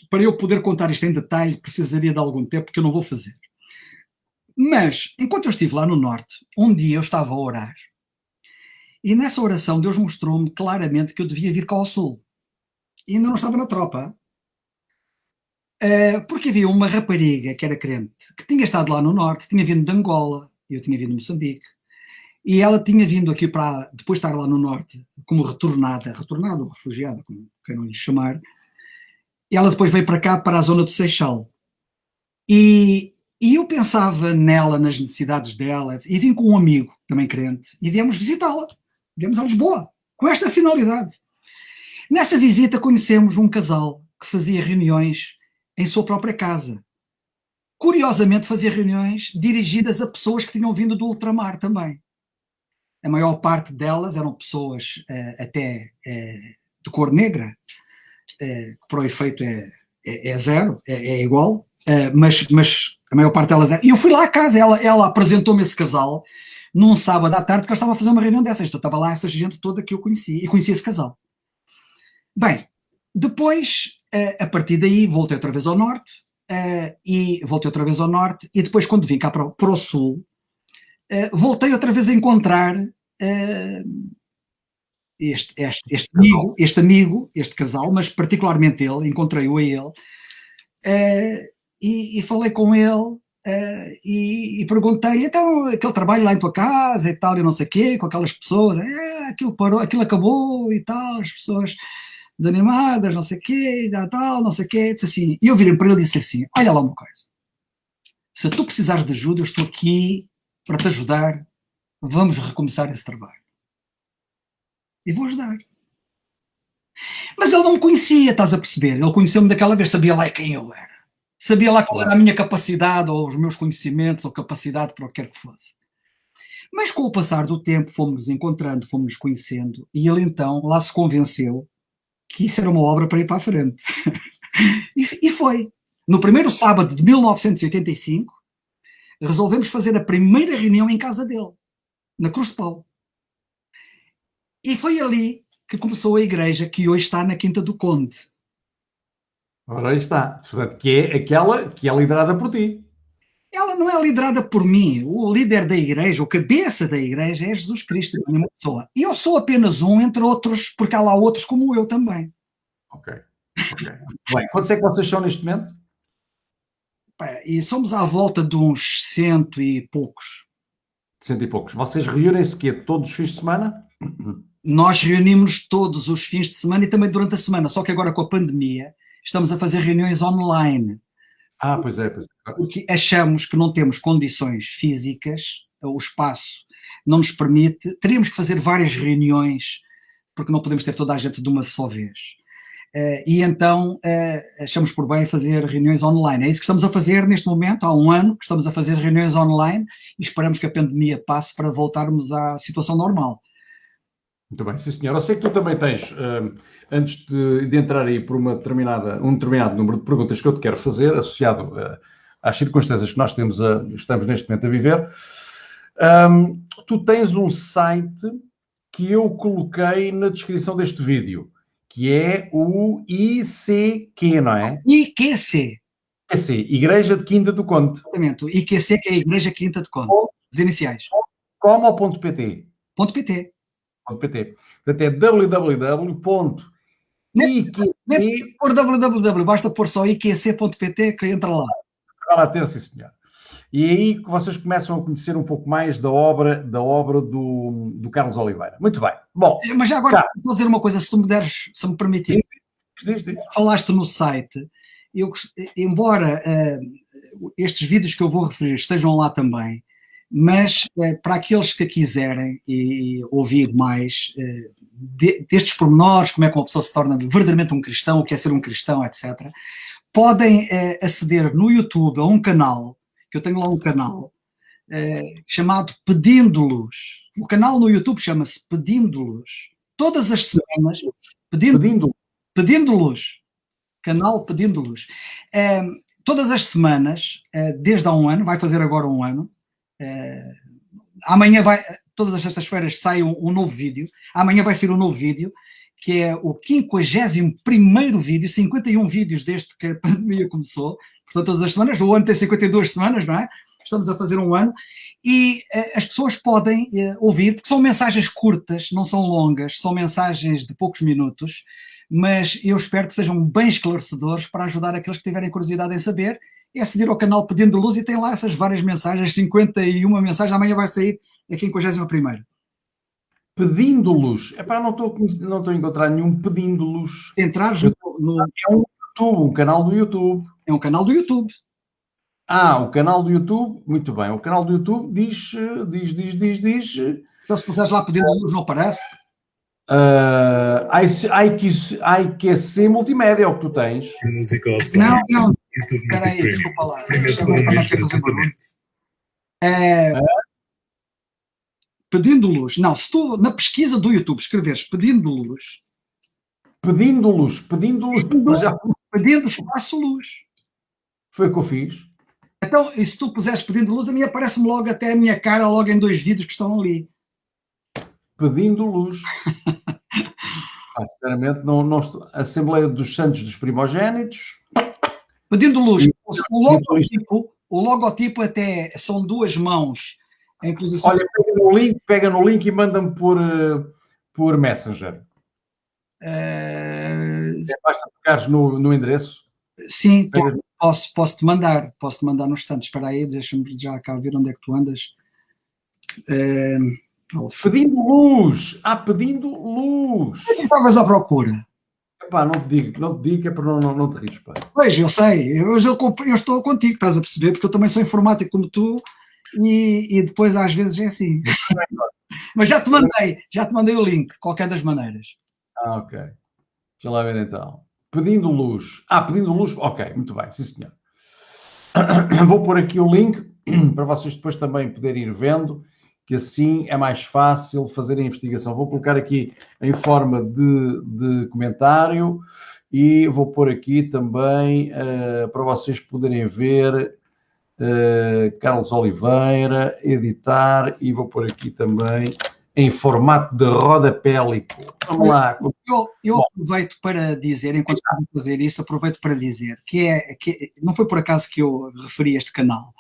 para eu poder contar isto em detalhe, precisaria de algum tempo, que eu não vou fazer. Mas, enquanto eu estive lá no norte, um dia eu estava a orar, e nessa oração Deus mostrou-me claramente que eu devia vir cá ao sul. E ainda não estava na tropa. Porque havia uma rapariga que era crente, que tinha estado lá no norte, tinha vindo de Angola, e eu tinha vindo de Moçambique, e ela tinha vindo aqui para, depois de estar lá no norte, como retornada ou refugiada, como queiram lhe chamar, e ela depois veio para cá, para a zona do Seixal. E eu pensava nela, nas necessidades dela, e vim com um amigo, também crente, e viemos visitá-la. Viemos a Lisboa, com esta finalidade. Nessa visita conhecemos um casal que fazia reuniões em sua própria casa. Curiosamente fazia reuniões dirigidas a pessoas que tinham vindo do ultramar também. A maior parte delas eram pessoas até de cor negra, que para o efeito é zero, é igual, mas a maior parte delas é. E eu fui lá à casa, ela apresentou-me esse casal num sábado à tarde, que ela estava a fazer uma reunião dessas. Então estava lá essa gente toda que eu conhecia, e conhecia esse casal. Bem, depois, a partir daí, voltei outra vez ao norte, e depois, quando vim cá para o sul, voltei outra vez a encontrar este amigo, este casal, mas particularmente ele, encontrei-o a ele, e falei com ele, e perguntei-lhe, então, aquele trabalho lá em tua casa e tal, e não sei o quê, com aquelas pessoas, aquilo parou, aquilo acabou e tal, as pessoas desanimadas, não sei o quê, tal, não sei o quê, disse assim, e eu virei para ele e disse assim, olha lá uma coisa, se tu precisares de ajuda, eu estou aqui para te ajudar, vamos recomeçar esse trabalho. E vou ajudar. Mas ele não me conhecia, estás a perceber? Ele conheceu-me daquela vez, sabia lá quem eu era. Sabia lá qual era a minha capacidade, ou os meus conhecimentos, ou capacidade para o que quer que fosse. Mas com o passar do tempo, fomos nos encontrando, fomos nos conhecendo, e ele então lá se convenceu que isso era uma obra para ir para a frente. E foi. No primeiro sábado de 1985, resolvemos fazer a primeira reunião em casa dele, na Cruz de Paulo. E foi ali que começou a igreja que hoje está na Quinta do Conde. Ora, aí está. Portanto, que é aquela que é liderada por ti. Ela não é liderada por mim. O líder da igreja, o cabeça da igreja é Jesus Cristo, é uma pessoa. E eu sou apenas um, entre outros, porque há lá outros como eu também. Ok. Bem, quantos é que vocês são neste momento? E somos à volta de uns 100 e poucos. 100 e poucos. Vocês reúnem-se que todos os fins de semana? Nós reunimos todos os fins de semana e também durante a semana, só que agora com a pandemia estamos a fazer reuniões online. Pois é. Porque achamos que não temos condições físicas, o espaço não nos permite, teríamos que fazer várias reuniões, porque não podemos ter toda a gente de uma só vez. E então achamos por bem fazer reuniões online. É isso que estamos a fazer neste momento, há um ano que estamos a fazer reuniões online e esperamos que a pandemia passe para voltarmos à situação normal. Muito bem, sim senhor. Eu sei que tu também tens, antes de entrar aí por um determinado número de perguntas que eu te quero fazer, associado às circunstâncias que nós estamos neste momento a viver, tu tens um site que eu coloquei na descrição deste vídeo, que é o ICQ, não é? IQC. ICQ, Igreja de Quinta do Conde. Exatamente. O IQC, que é a Igreja Quinta de Conde. As iniciais. Como ou ponto .pt? .pt. .pt. Portanto, é www.iqc. Nem por www, basta pôr só iqc.pt que entra lá. Vai lá ter, sim, senhor. E é aí que vocês começam a conhecer um pouco mais da obra do Carlos Oliveira. Muito bem. Bom, mas já agora, vou dizer uma coisa, se tu me deres, se me permitir. Diz. Falaste no site. Embora estes vídeos que eu vou referir estejam lá também, mas para aqueles que quiserem e ouvir mais destes pormenores, como é que uma pessoa se torna verdadeiramente um cristão, o que é ser um cristão, etc., podem aceder no YouTube a um canal, que eu tenho lá um canal, chamado Pedindo-Luz. O canal no YouTube chama-se Pedindo-Luz. Todas as semanas, Pedindo-Luz. Canal Pedindo-Luz. Todas as semanas, desde há um ano, vai fazer agora um ano, amanhã todas as sextas-feiras sai um novo vídeo, amanhã vai ser um novo vídeo, que é o 51º vídeo, 51 vídeos desde que a pandemia começou, portanto todas as semanas, o ano tem 52 semanas, não é? Estamos a fazer um ano, e as pessoas podem ouvir, porque são mensagens curtas, não são longas, são mensagens de poucos minutos, mas eu espero que sejam bem esclarecedores para ajudar aqueles que tiverem curiosidade em saber, é seguir ao canal Pedindo Luz e tem lá essas várias mensagens, 51 mensagens, amanhã vai sair a 51ª. Pedindo-luz. Epá, não estou a encontrar nenhum Pedindo-luz. Entrares no... É um canal do YouTube. É um canal do YouTube. O canal do YouTube, muito bem. O canal do YouTube diz. Então, se puseres lá Pedindo Luz, não aparece? IQC Multimédia é o que tu tens. Não. Espera aí, desculpa lá. Pedindo Luz. Não, se tu na pesquisa do YouTube escreveres Pedindo Luz. Pedindo espaço luz. Foi o que eu fiz. Então, e se tu puseres Pedindo Luz, a mim aparece-me logo até a minha cara, logo em 2 vídeos que estão ali. Pedindo Luz. Sinceramente, não estou. Assembleia dos Santos dos Primogénitos. Pedindo Luz. O logotipo até são 2 mãos em posição. Olha, pega no link e manda-me por Messenger. Basta tocares no endereço. Sim, posso-te mandar no instante. Espera aí, deixa-me já cá ver onde é que tu andas. Pedindo Luz! Pedindo Luz! Mas estavas à procura? Epá, não te digo que é para não te rires, pá. Pois, eu sei, eu estou contigo, estás a perceber, porque eu também sou informático como tu e depois às vezes é assim. Mas já te mandei o link, de qualquer das maneiras. Ok. Deixa lá ver então. Pedindo Luz. Pedindo Luz, ok, muito bem, sim senhor. Vou pôr aqui o link para vocês depois também poderem ir vendo, que assim é mais fácil fazer a investigação. Vou colocar aqui em forma de comentário e vou pôr aqui também para vocês poderem ver Carlos Oliveira, editar, e vou pôr aqui também em formato de rodapé. Vamos lá. Eu aproveito para dizer, enquanto estou a fazer isso, aproveito para dizer que não foi por acaso que eu referi este canal.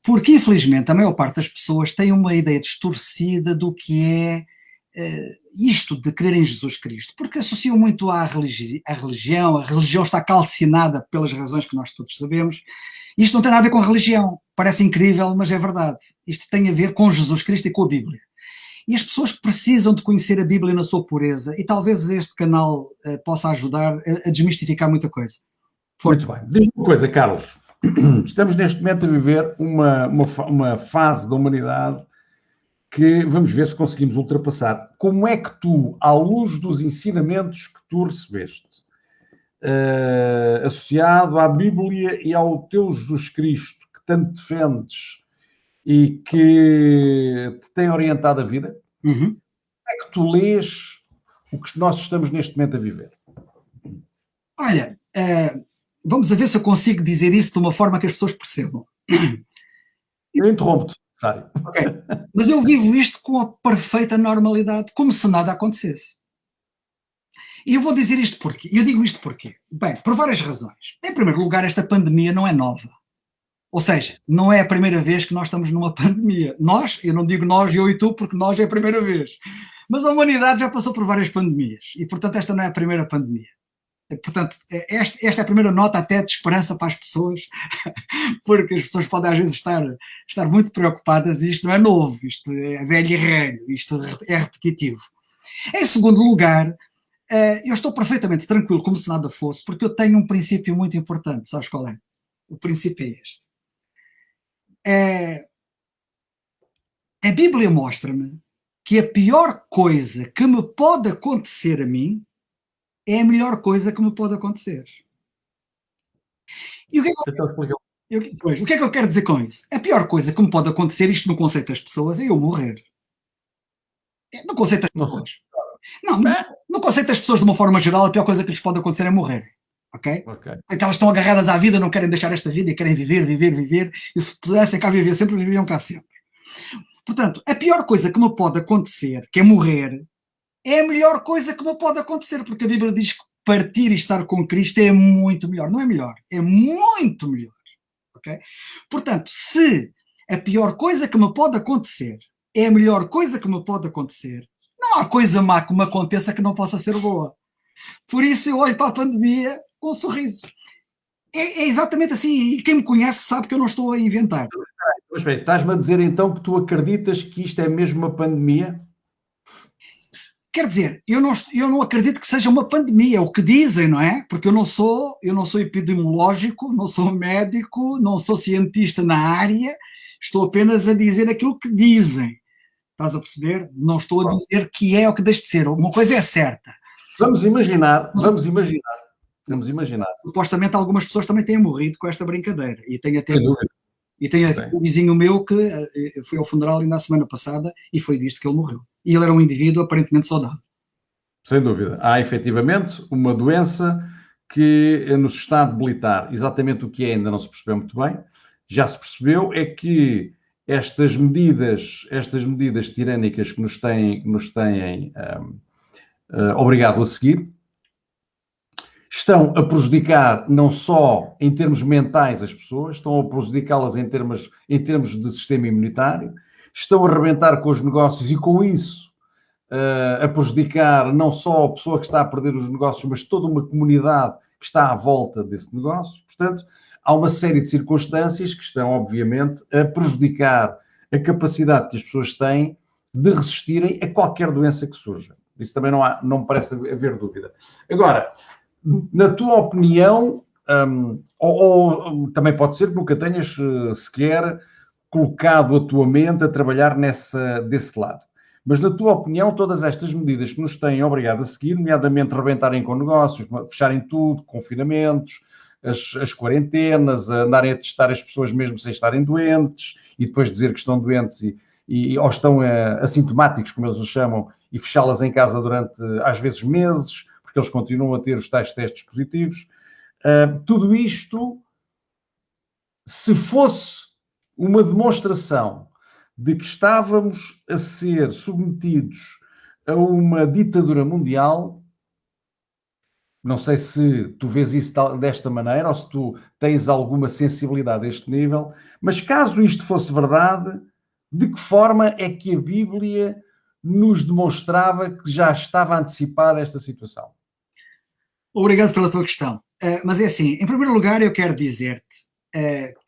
Porque, infelizmente, a maior parte das pessoas tem uma ideia distorcida do que é isto de crer em Jesus Cristo, porque associam muito à religião, a religião está calcinada pelas razões que nós todos sabemos. Isto não tem nada a ver com a religião, parece incrível, mas é verdade. Isto tem a ver com Jesus Cristo e com a Bíblia. E as pessoas precisam de conhecer a Bíblia na sua pureza, e talvez este canal possa ajudar a desmistificar muita coisa. Muito bem. Diz-me uma coisa, Carlos. Estamos neste momento a viver uma fase da humanidade que vamos ver se conseguimos ultrapassar. Como é que tu, à luz dos ensinamentos que tu recebeste, associado à Bíblia e ao teu Jesus Cristo, que tanto defendes e que te tem orientado a vida, como é que tu lês o que nós estamos neste momento a viver? Olha, vamos a ver se eu consigo dizer isso de uma forma que as pessoas percebam. Eu interrompo-te. necessário. Ok. Mas eu vivo isto com a perfeita normalidade, como se nada acontecesse. E eu vou dizer isto porquê. Eu digo isto porquê? Bem, por várias razões. Em primeiro lugar, esta pandemia não é nova. Ou seja, não é a primeira vez que nós estamos numa pandemia. Nós, eu não digo nós, eu e tu, porque nós é a primeira vez. Mas a humanidade já passou por várias pandemias. E, portanto, esta não é a primeira pandemia. Portanto, esta é a primeira nota até de esperança para as pessoas, porque as pessoas podem às vezes estar muito preocupadas e isto não é novo, isto é velho e velho, isto é repetitivo. Em segundo lugar, eu estou perfeitamente tranquilo, como se nada fosse, porque eu tenho um princípio muito importante, sabes qual é? O princípio é este. A Bíblia mostra-me que a pior coisa que me pode acontecer a mim é a melhor coisa que me pode acontecer. E o que é que Então explica. o que é que eu quero dizer com isso? A pior coisa que me pode acontecer, isto no conceito das pessoas, é eu morrer. No conceito das Não sei. pessoas. Não, mas no conceito das pessoas, de uma forma geral, a pior coisa que lhes pode acontecer é morrer. Ok? Ok. Porque elas estão agarradas à vida, não querem deixar esta vida e querem viver, viver, viver. E se pudessem cá viver sempre, viveriam cá sempre. Portanto, a pior coisa que me pode acontecer, que é morrer, é a melhor coisa que me pode acontecer, porque a Bíblia diz que partir e estar com Cristo é muito melhor. Não é melhor, é muito melhor. Okay? Portanto, se a pior coisa que me pode acontecer é a melhor coisa que me pode acontecer, não há coisa má que me aconteça que não possa ser boa. Por isso eu olho para a pandemia com um sorriso. É exatamente assim, e quem me conhece sabe que eu não estou a inventar. Mas bem, estás-me a dizer então que tu acreditas que isto é mesmo uma pandemia? Quer dizer, eu não acredito que seja uma pandemia, é o que dizem, não é? Porque eu não sou epidemiológico, não sou médico, não sou cientista na área, estou apenas a dizer aquilo que dizem. Estás a perceber? Não estou a dizer que é o que deixe de ser. Uma coisa é certa. Vamos imaginar. Supostamente algumas pessoas também têm morrido com esta brincadeira. E tem até Sim. um vizinho meu que foi ao funeral ainda a semana passada e foi disto que ele morreu. E ele era um indivíduo aparentemente saudável. Sem dúvida. Há efetivamente uma doença que nos está a debilitar. Exatamente o que é ainda não se percebeu muito bem. Já se percebeu é que estas medidas tirânicas que nos têm obrigado a seguir estão a prejudicar não só em termos mentais as pessoas, estão a prejudicá-las em termos de sistema imunitário, estão a arrebentar com os negócios e com isso a prejudicar não só a pessoa que está a perder os negócios, mas toda uma comunidade que está à volta desse negócio. Portanto, há uma série de circunstâncias que estão, obviamente, a prejudicar a capacidade que as pessoas têm de resistirem a qualquer doença que surja. Isso também não me parece haver dúvida. Agora, na tua opinião, ou também pode ser que nunca tenhas sequer colocado a tua mente a trabalhar desse lado. Mas, na tua opinião, todas estas medidas que nos têm obrigado a seguir, nomeadamente rebentarem com negócios, fecharem tudo, confinamentos, as quarentenas, andarem a testar as pessoas mesmo sem estarem doentes, e depois dizer que estão doentes ou estão assintomáticos, como eles os chamam, e fechá-las em casa durante, às vezes, meses, porque eles continuam a ter os tais testes positivos. Tudo isto, se fosse uma demonstração de que estávamos a ser submetidos a uma ditadura mundial, não sei se tu vês isso desta maneira ou se tu tens alguma sensibilidade a este nível, mas caso isto fosse verdade, de que forma é que a Bíblia nos demonstrava que já estava antecipada esta situação? Obrigado pela tua questão. Mas é assim, em primeiro lugar eu quero dizer-te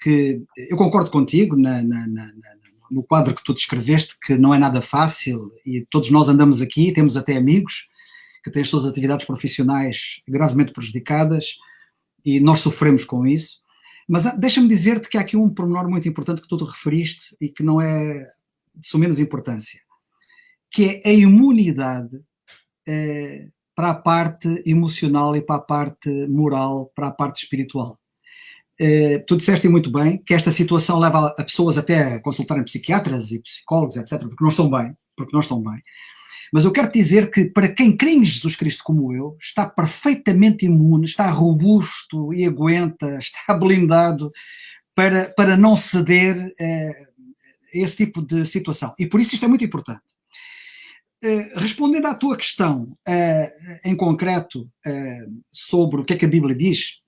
que eu concordo contigo no quadro que tu descreveste, que não é nada fácil e todos nós andamos aqui, temos até amigos que têm as suas atividades profissionais gravemente prejudicadas e nós sofremos com isso. Mas deixa-me dizer-te que há aqui um pormenor muito importante que tu te referiste e que não é de suma menos importância, que é a imunidade para a parte emocional e para a parte moral, para a parte espiritual. Tu disseste muito bem que esta situação leva a pessoas até a consultarem psiquiatras e psicólogos, etc., porque não estão bem. Mas eu quero dizer que para quem crê em Jesus Cristo como eu, está perfeitamente imune, está robusto e aguenta, está blindado para não ceder esse tipo de situação. E por isso isto é muito importante. Respondendo à tua questão em concreto sobre o que é que a Bíblia diz,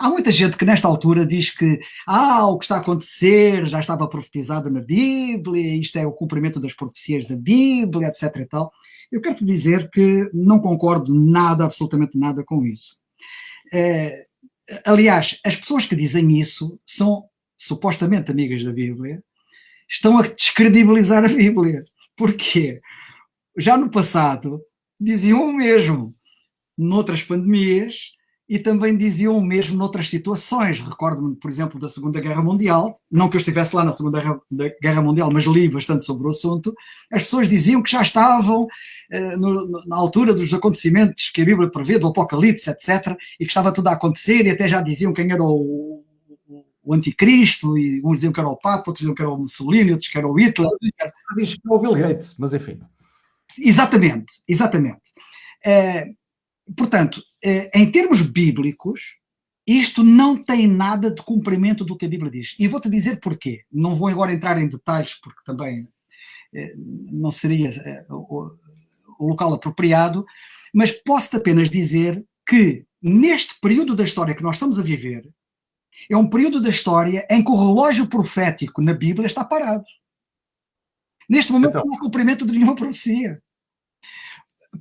há muita gente que nesta altura diz que o que está a acontecer já estava profetizado na Bíblia, isto é o cumprimento das profecias da Bíblia, etc. e tal. Eu quero te dizer que não concordo nada, absolutamente nada com isso. Aliás, as pessoas que dizem isso são supostamente amigas da Bíblia, estão a descredibilizar a Bíblia. Porquê? Já no passado diziam o mesmo noutras pandemias e também diziam o mesmo noutras situações. Recordo-me, por exemplo, da Segunda Guerra Mundial, não que eu estivesse lá na Segunda Guerra Mundial, mas li bastante sobre o assunto. As pessoas diziam que já estavam na altura dos acontecimentos que a Bíblia prevê, do Apocalipse, etc., e que estava tudo a acontecer, e até já diziam quem era o anticristo, e uns diziam que era o Papa, outros diziam que era o Mussolini, outros que era o Hitler. Diz que é o Bill Gates, mas enfim. Exatamente. Portanto, em termos bíblicos, isto não tem nada de cumprimento do que a Bíblia diz. E vou-te dizer porquê. Não vou agora entrar em detalhes, porque também não seria o local apropriado, mas posso-te apenas dizer que neste período da história que nós estamos a viver, é um período da história em que o relógio profético na Bíblia está parado. Neste momento não há cumprimento de nenhuma profecia.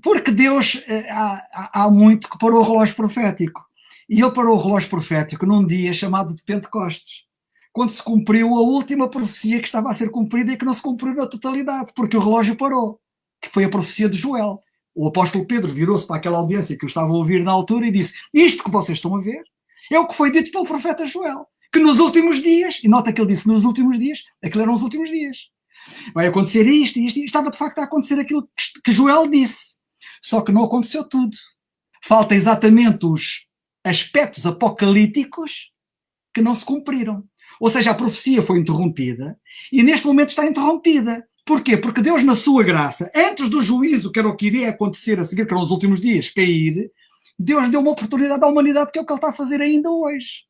Porque Deus há muito que parou o relógio profético. E ele parou o relógio profético num dia chamado de Pentecostes, quando se cumpriu a última profecia que estava a ser cumprida e que não se cumpriu na totalidade, porque o relógio parou, que foi a profecia de Joel. O apóstolo Pedro virou-se para aquela audiência que eu estava a ouvir na altura e disse: isto que vocês estão a ver é o que foi dito pelo profeta Joel, que nos últimos dias, e nota que ele disse nos últimos dias, aquilo eram os últimos dias, vai acontecer isto e isto, e estava de facto a acontecer aquilo que Joel disse. Só que não aconteceu tudo. Falta exatamente os aspectos apocalípticos que não se cumpriram. Ou seja, a profecia foi interrompida e neste momento está interrompida. Porquê? Porque Deus, na sua graça, antes do juízo, que era o que iria acontecer a seguir, que eram os últimos dias, cair, Deus deu uma oportunidade à humanidade, que é o que Ele está a fazer ainda hoje.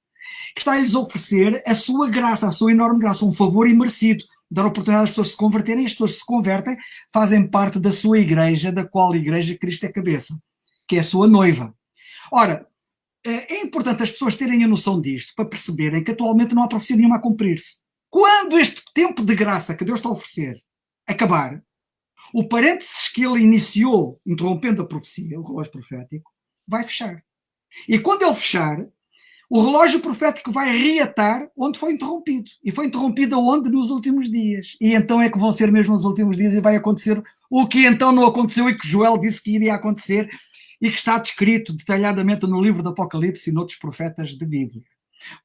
Que está a lhes oferecer a sua graça, a sua enorme graça, um favor imerecido, dar oportunidade às pessoas se converterem, as pessoas que se convertem fazem parte da sua igreja, da qual igreja Cristo é cabeça, que é a sua noiva. Ora, é importante as pessoas terem a noção disto, para perceberem que atualmente não há profecia nenhuma a cumprir-se. Quando este tempo de graça que Deus está a oferecer acabar, o parênteses que ele iniciou, interrompendo a profecia, o relógio profético, vai fechar. E quando ele fechar, o relógio profético vai reatar onde foi interrompido. E foi interrompido aonde? Nos últimos dias. E então é que vão ser mesmo os últimos dias e vai acontecer o que então não aconteceu e que Joel disse que iria acontecer e que está descrito detalhadamente no livro do Apocalipse e noutros profetas da Bíblia.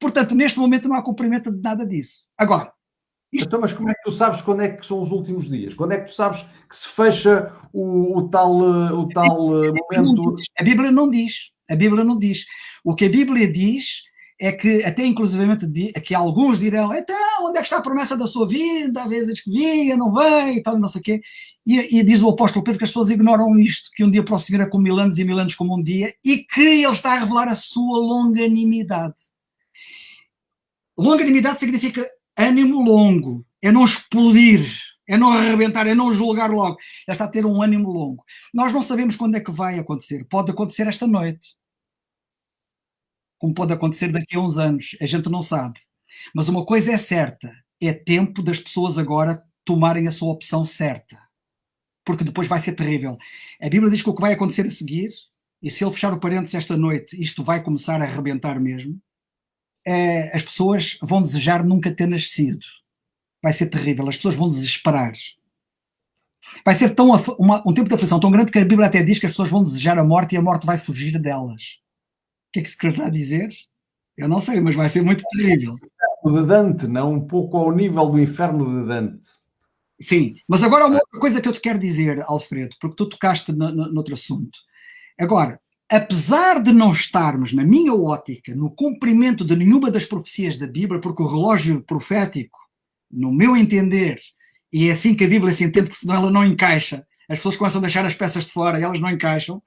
Portanto, neste momento não há cumprimento de nada disso. Agora, então, mas como é que tu sabes quando é que são os últimos dias? Quando é que tu sabes que se fecha o tal momento? A Bíblia não diz. A Bíblia não diz. O que a Bíblia diz é que, até inclusivamente, que alguns dirão: então, onde é que está a promessa da sua vinda? Diz que vinha, não vem, e tal, não sei o quê. E diz o apóstolo Pedro que as pessoas ignoram isto, que um dia para o Senhor é como 1000 anos e 1000 anos como um dia, e que ele está a revelar a sua longanimidade. Longanimidade significa ânimo longo, é não explodir, é não arrebentar, é não julgar logo, é estar a ter um ânimo longo. Nós não sabemos quando é que vai acontecer. Pode acontecer esta noite, como pode acontecer daqui a uns anos, a gente não sabe. Mas uma coisa é certa, é tempo das pessoas agora tomarem a sua opção certa, porque depois vai ser terrível. A Bíblia diz que o que vai acontecer a seguir, e se ele fechar o parênteses esta noite, isto vai começar a arrebentar mesmo, as pessoas vão desejar nunca ter nascido. Vai ser terrível, as pessoas vão desesperar. Vai ser um tempo de aflição tão grande que a Bíblia até diz que as pessoas vão desejar a morte e a morte vai fugir delas. O que é que se quererá dizer? Eu não sei, mas vai ser muito terrível. De Dante, não? Um pouco ao nível do inferno de Dante. Sim, mas agora uma outra coisa que eu te quero dizer, Alfredo, porque tu tocaste noutro assunto. Agora, apesar de não estarmos, na minha ótica, no cumprimento de nenhuma das profecias da Bíblia, porque o relógio profético, no meu entender, e é assim que a Bíblia se entende, porque senão ela não encaixa, as pessoas começam a deixar as peças de fora e elas não encaixam,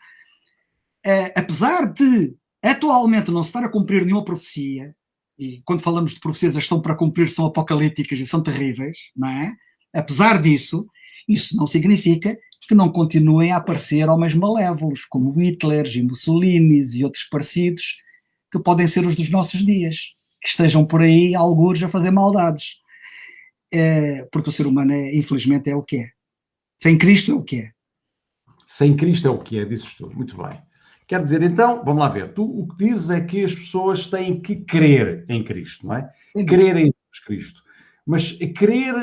apesar de atualmente não se estar a cumprir nenhuma profecia, e quando falamos de profecias estão para cumprir, são apocalípticas e são terríveis, não é? Apesar disso, isso não significa que não continuem a aparecer homens malévolos, como Hitler e Mussolini e outros parecidos, que podem ser os dos nossos dias, que estejam por aí, algures, a fazer maldades. Porque o ser humano, infelizmente, é o que é. Sem Cristo é o que é. Sem Cristo é o que é, dizes tu. Muito bem. Quer dizer, então, vamos lá ver. Tu o que dizes é que as pessoas têm que crer em Cristo, não é? Sim. Crer em Jesus Cristo. Mas crer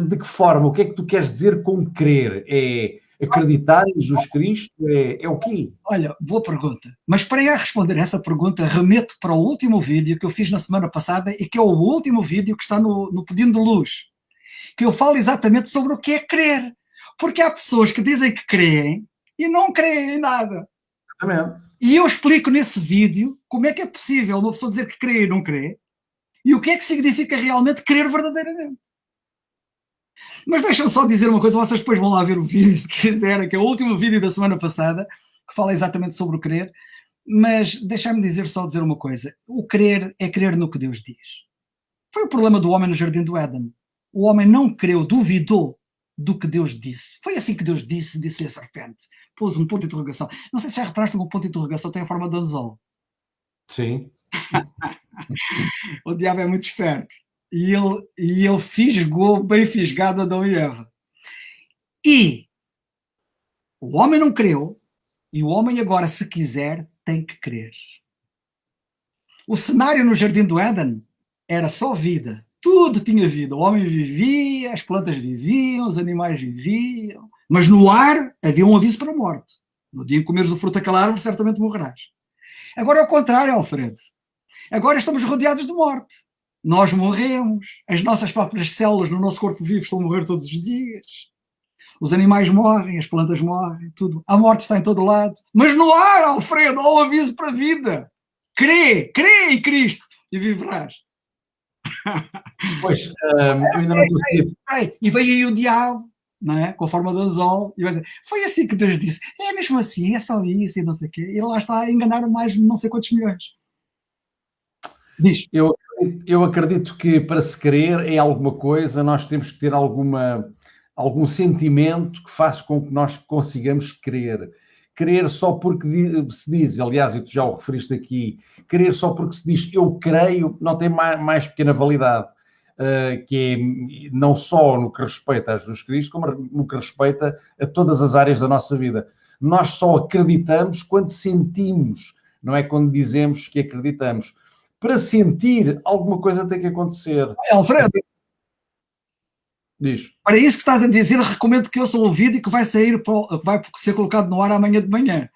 de que forma? O que é que tu queres dizer com crer? É acreditar em Jesus Cristo? É o quê? Olha, boa pergunta. Mas para eu responder essa pergunta, remeto para o último vídeo que eu fiz na semana passada e que é o último vídeo que está no Pedindo de Luz, que eu falo exatamente sobre o que é crer. Porque há pessoas que dizem que creem e não creem em nada. Exatamente. E eu explico nesse vídeo como é que é possível uma pessoa dizer que crê e não crê, e o que é que significa realmente crer verdadeiramente. Mas deixa-me só dizer uma coisa, vocês depois vão lá ver o vídeo, se quiserem, que é o último vídeo da semana passada, que fala exatamente sobre o crer, mas deixa-me dizer uma coisa, o crer é crer no que Deus diz. Foi o problema do homem no Jardim do Éden. O homem não creu, duvidou do que Deus disse. Foi assim que Deus disse-lhe a serpente. Pôs um ponto de interrogação. Não sei se já reparaste que um ponto de interrogação tem a forma de anzol. Sim. O diabo é muito esperto. E ele fisgou, bem fisgado, Adão e Eva. E o homem não creu, e o homem agora, se quiser, tem que crer. O cenário no Jardim do Éden era só vida. Tudo tinha vida. O homem vivia, as plantas viviam, os animais viviam. Mas no ar havia um aviso para a morte. No dia em que comeres o fruto daquela árvore, certamente morrerás. Agora é o contrário, Alfredo. Agora estamos rodeados de morte. Nós morremos. As nossas próprias células no nosso corpo vivo estão a morrer todos os dias. Os animais morrem, as plantas morrem, tudo. A morte está em todo lado. Mas no ar, Alfredo, há um aviso para a vida. Crê em Cristo e viverás. Pois, eu ainda não consegui. E veio aí o diabo, não é? Com a forma de anzol, e vai dizer, foi assim que Deus disse, é mesmo assim, é só isso e não sei o quê. E lá está a enganar mais não sei quantos milhões. Diz. Eu acredito que para se crer em alguma coisa, nós temos que ter algum sentimento que faz com que nós consigamos crer. Crer só porque se diz, aliás, e tu já o referiste aqui, crer só porque se diz eu creio, não tem mais pequena validade, que é não só no que respeita a Jesus Cristo, como no que respeita a todas as áreas da nossa vida. Nós só acreditamos quando sentimos, não é quando dizemos que acreditamos. Para sentir, alguma coisa tem que acontecer. Alfredo, diz. Para isso que estás a dizer, recomendo que ouça o vídeo que vai ser colocado no ar amanhã de manhã.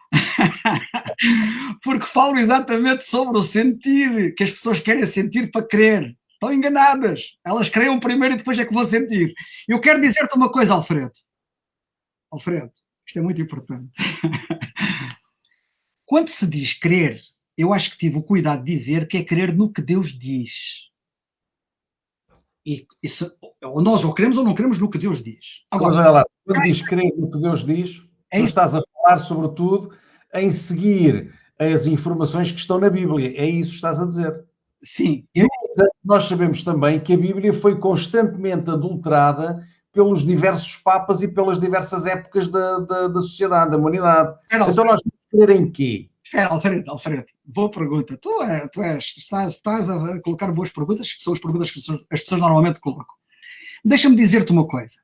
Porque falo exatamente sobre o sentir, que as pessoas querem sentir para crer. Estão enganadas. Elas creiam primeiro e depois é que vão sentir. Eu quero dizer-te uma coisa, Alfredo. Alfredo, isto é muito importante. Quando se diz crer, eu acho que tive o cuidado de dizer que é crer no que Deus diz. Ou nós ou queremos ou não queremos no que Deus diz. Agora, mas olha lá, quando diz crer no que Deus diz, tu estás a falar, sobretudo, em seguir as informações que estão na Bíblia. É isso que estás a dizer. Sim. Nós sabemos também que a Bíblia foi constantemente adulterada pelos diversos papas e pelas diversas épocas da sociedade, da humanidade. Então nós temos que crer em quê? Espera, Alfredo, boa pergunta. Estás a colocar boas perguntas, que são as perguntas que as pessoas normalmente colocam. Deixa-me dizer-te uma coisa.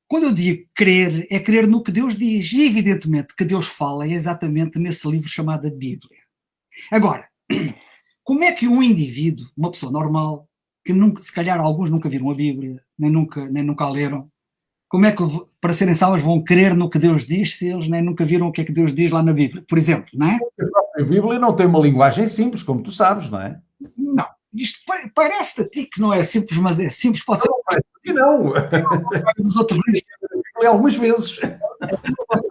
Quando eu digo crer, é crer no que Deus diz. E evidentemente que Deus fala exatamente nesse livro chamado Bíblia. Agora, como é que um indivíduo, uma pessoa normal, que nunca, se calhar alguns nunca viram a Bíblia, nem nunca a leram, como é que, para serem salvos, vão crer no que Deus diz se eles nem nunca viram o que é que Deus diz lá na Bíblia, por exemplo, não é? A Bíblia não tem uma linguagem simples, como tu sabes, não é? Não. Isto parece a ti que não é simples, mas é simples, pode ser. Não. Dos outros livros, algumas vezes.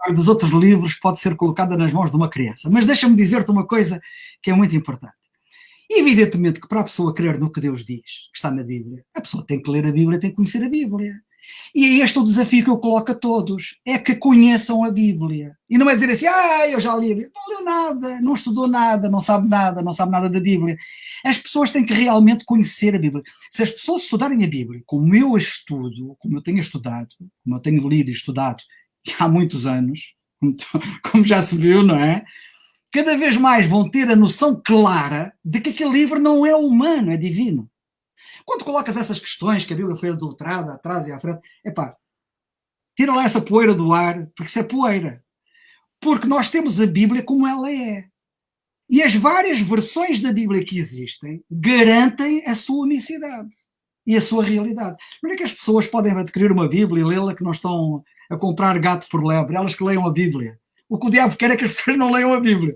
Dos outros livros pode ser colocada nas mãos de uma criança. Mas deixa-me dizer-te uma coisa que é muito importante. Evidentemente que para a pessoa crer no que Deus diz, que está na Bíblia, a pessoa tem que ler a Bíblia, tem que conhecer a Bíblia. E é este o desafio que eu coloco a todos, é que conheçam a Bíblia. E não é dizer assim, eu já li a Bíblia. Não leu nada, não estudou nada, não sabe nada da Bíblia. As pessoas têm que realmente conhecer a Bíblia. Se as pessoas estudarem a Bíblia, como eu a estudo, como eu tenho estudado, como eu tenho lido e estudado há muitos anos, como já se viu, não é? Cada vez mais vão ter a noção clara de que aquele livro não é humano, é divino. Quando colocas essas questões, que a Bíblia foi adulterada atrás e à frente, tira lá essa poeira do ar, porque isso é poeira. Porque nós temos a Bíblia como ela é. E as várias versões da Bíblia que existem garantem a sua unicidade e a sua realidade. Não é que as pessoas podem adquirir uma Bíblia e lê-la que não estão a comprar gato por lebre, elas que leiam a Bíblia. O que o diabo quer é que as pessoas não leiam a Bíblia.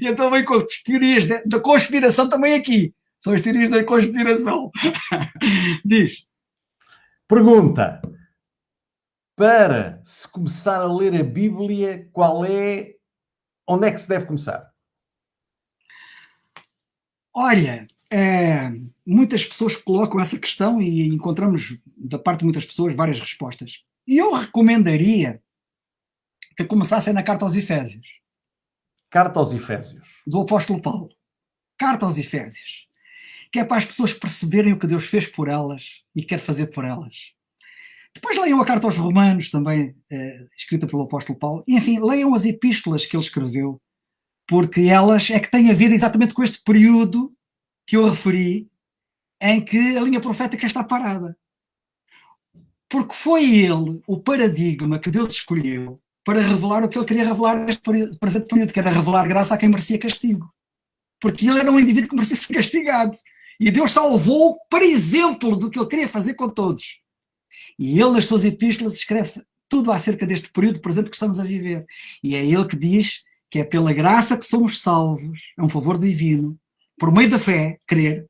E então vem com as teorias da conspiração também aqui. São as teorias da conspiração. Diz. Pergunta. Para se começar a ler a Bíblia, onde é que se deve começar? Olha, muitas pessoas colocam essa questão e encontramos da parte de muitas pessoas várias respostas. E eu recomendaria que começassem na Carta aos Efésios. Carta aos Efésios. Do apóstolo Paulo. Carta aos Efésios. Que é para as pessoas perceberem o que Deus fez por elas e quer fazer por elas. Depois leiam a Carta aos Romanos, também escrita pelo apóstolo Paulo. E, enfim, leiam as epístolas que ele escreveu, porque elas é que têm a ver exatamente com este período que eu referi, em que a linha profética está parada. Porque foi ele o paradigma que Deus escolheu para revelar o que ele queria revelar neste presente período, que era revelar graça a quem merecia castigo. Porque ele era um indivíduo que merecia ser castigado. E Deus salvou para exemplo do que ele queria fazer com todos. E ele, nas suas epístolas, escreve tudo acerca deste período presente que estamos a viver. E é ele que diz que é pela graça que somos salvos, é um favor divino, por meio da fé, crer.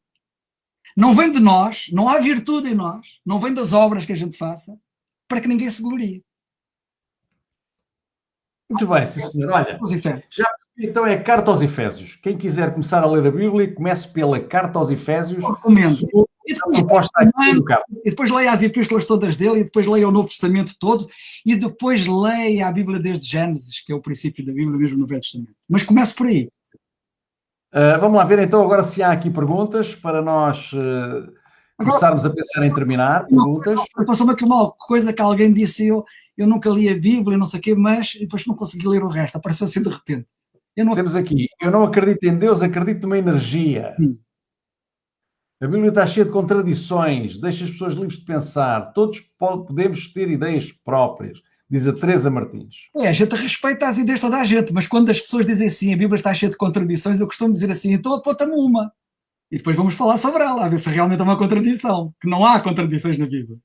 Não vem de nós, não há virtude em nós, não vem das obras que a gente faça, para que ninguém se glorie. Muito bem, sim senhor. Olha, já percebi, então é a Carta aos Efésios. Quem quiser começar a ler a Bíblia, comece pela Carta aos Efésios. Recomendo. E depois leia as epístolas todas dele, e depois leia o Novo Testamento todo, e depois leia a Bíblia desde Gênesis, que é o princípio da Bíblia mesmo no Velho Testamento. Mas comece por aí. Vamos lá ver então agora se há aqui perguntas para nós começarmos a pensar em terminar. Perguntas. Passou-me aqui uma coisa que alguém disse, eu nunca li a Bíblia, não sei o quê, mas depois não consegui ler o resto, apareceu assim de repente. Temos aqui, eu não acredito em Deus, acredito numa energia. A Bíblia está cheia de contradições, deixa as pessoas livres de pensar, todos podemos ter ideias próprias, diz a Teresa Martins. A gente respeita as ideias de toda a gente, mas quando as pessoas dizem assim, a Bíblia está cheia de contradições, eu costumo dizer assim, então aponta-me uma. E depois vamos falar sobre ela, a ver se realmente é uma contradição, que não há contradições na Bíblia.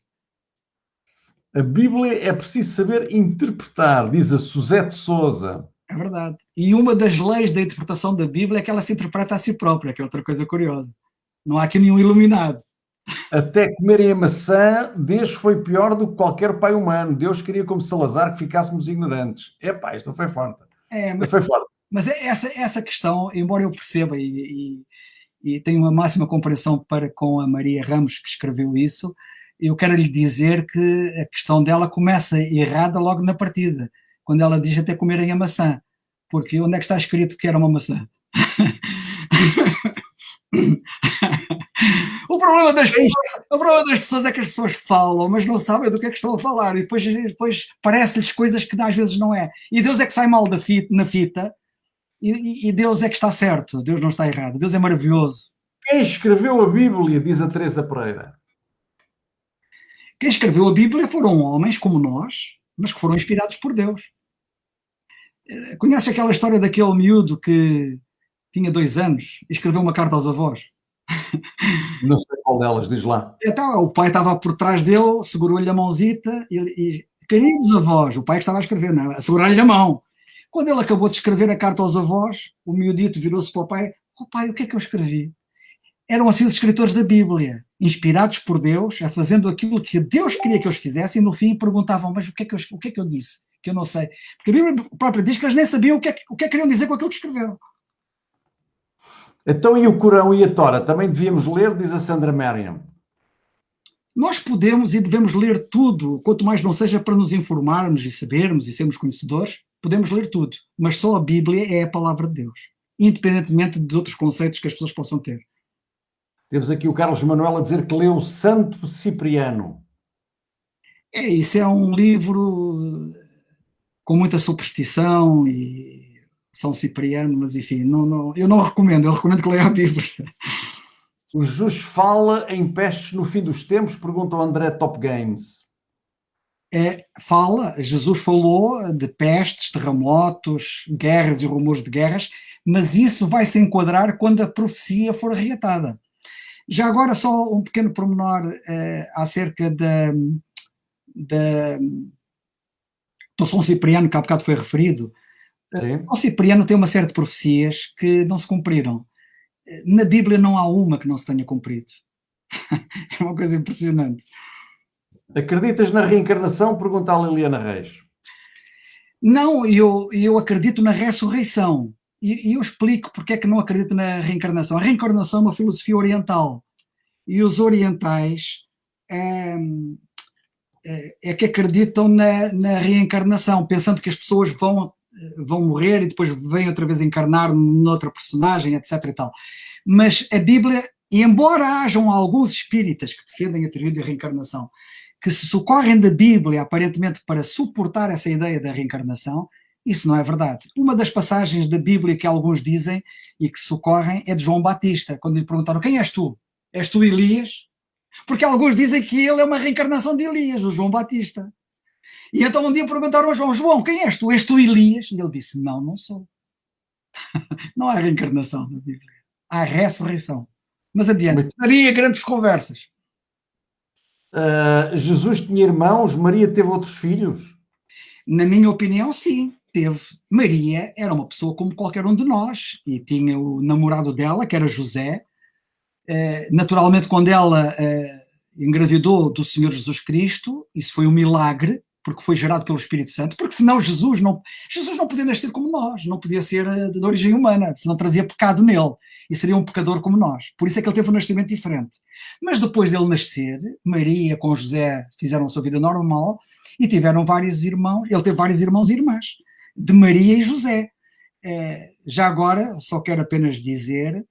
A Bíblia é preciso saber interpretar, diz a Suzete Souza. É verdade. E uma das leis da interpretação da Bíblia é que ela se interpreta a si própria, que é outra coisa curiosa. Não há aqui nenhum iluminado. Até comerem a maçã, Deus foi pior do que qualquer pai humano. Deus queria, como Salazar, que ficássemos ignorantes. Isto foi forte. Foi forte. Mas essa questão, embora eu perceba e tenho uma máxima compreensão com a Maria Ramos, que escreveu isso, eu quero lhe dizer que a questão dela começa errada logo na partida, quando ela diz até comerem a maçã. Porque onde é que está escrito que era uma maçã? O problema das pessoas é que as pessoas falam, mas não sabem do que é que estão a falar, e depois parece-lhes coisas que às vezes não é. E Deus é que sai mal na fita, e Deus é que está certo, Deus não está errado, Deus é maravilhoso. Quem escreveu a Bíblia, diz a Teresa Pereira? Quem escreveu a Bíblia foram homens como nós, mas que foram inspirados por Deus. Conhece aquela história daquele miúdo que tinha 2 anos e escreveu uma carta aos avós? Não sei qual delas, diz lá. Então, o pai estava por trás dele, segurou-lhe a mãozita e queridos avós, o pai que estava a escrever, não, a segurar-lhe a mão. Quando ele acabou de escrever a carta aos avós, o miudito virou-se para o pai, pai, o que é que eu escrevi? Eram assim os escritores da Bíblia, inspirados por Deus, fazendo aquilo que Deus queria que eles fizessem, e no fim perguntavam, mas o que é que eu disse? Que eu não sei. Porque a Bíblia própria diz que eles nem sabiam o que é que queriam dizer com aquilo que escreveram. Então, e o Corão e a Tora? Também devíamos ler, diz a Sandra Merriam. Nós podemos e devemos ler tudo, quanto mais não seja para nos informarmos e sabermos e sermos conhecedores, podemos ler tudo, mas só a Bíblia é a palavra de Deus, independentemente de outros conceitos que as pessoas possam ter. Temos aqui o Carlos Manuel a dizer que leu Santo Cipriano. Isso é um livro com muita superstição e São Cipriano, mas enfim, eu não recomendo, eu recomendo que leia a Bíblia. O Jesus fala em pestes no fim dos tempos? Pergunta o André Top Games. Jesus falou de pestes, terremotos, guerras e rumores de guerras, mas isso vai se enquadrar quando a profecia for reatada. Já agora só um pequeno pormenor acerca do São Cipriano, que há bocado foi referido. Sim. São Cipriano tem uma série de profecias que não se cumpriram. Na Bíblia não há uma que não se tenha cumprido. É uma coisa impressionante. Acreditas na reencarnação? Pergunta a Liliana Reis. Não, eu acredito na ressurreição. E eu explico porque é que não acredito na reencarnação. A reencarnação é uma filosofia oriental. E os orientais é que acreditam na reencarnação, pensando que as pessoas vão morrer e depois vêm outra vez encarnar noutra personagem, etc. e tal. Mas a Bíblia, e embora hajam alguns espíritas que defendem a teoria da reencarnação, que se socorrem da Bíblia aparentemente para suportar essa ideia da reencarnação, isso não é verdade. Uma das passagens da Bíblia que alguns dizem e que socorrem é de João Batista, quando lhe perguntaram: quem és tu? És tu Elias? Porque alguns dizem que ele é uma reencarnação de Elias, o João Batista. E então um dia perguntaram a João: João, quem és tu? És tu Elias? E ele disse: não sou. Não há reencarnação na Bíblia. Há ressurreição. Mas adiante, daria grandes conversas. Jesus tinha irmãos? Maria teve outros filhos? Na minha opinião, sim, teve. Maria era uma pessoa como qualquer um de nós e tinha o namorado dela, que era José. Naturalmente, quando ela engravidou do Senhor Jesus Cristo, isso foi um milagre, porque foi gerado pelo Espírito Santo, porque senão Jesus não podia nascer como nós, não podia ser de origem humana, senão trazia pecado nele, e seria um pecador como nós. Por isso é que ele teve um nascimento diferente. Mas depois dele nascer, Maria com José fizeram a sua vida normal, e tiveram vários irmãos, ele teve vários irmãos e irmãs, de Maria e José. Já agora, só quero apenas dizer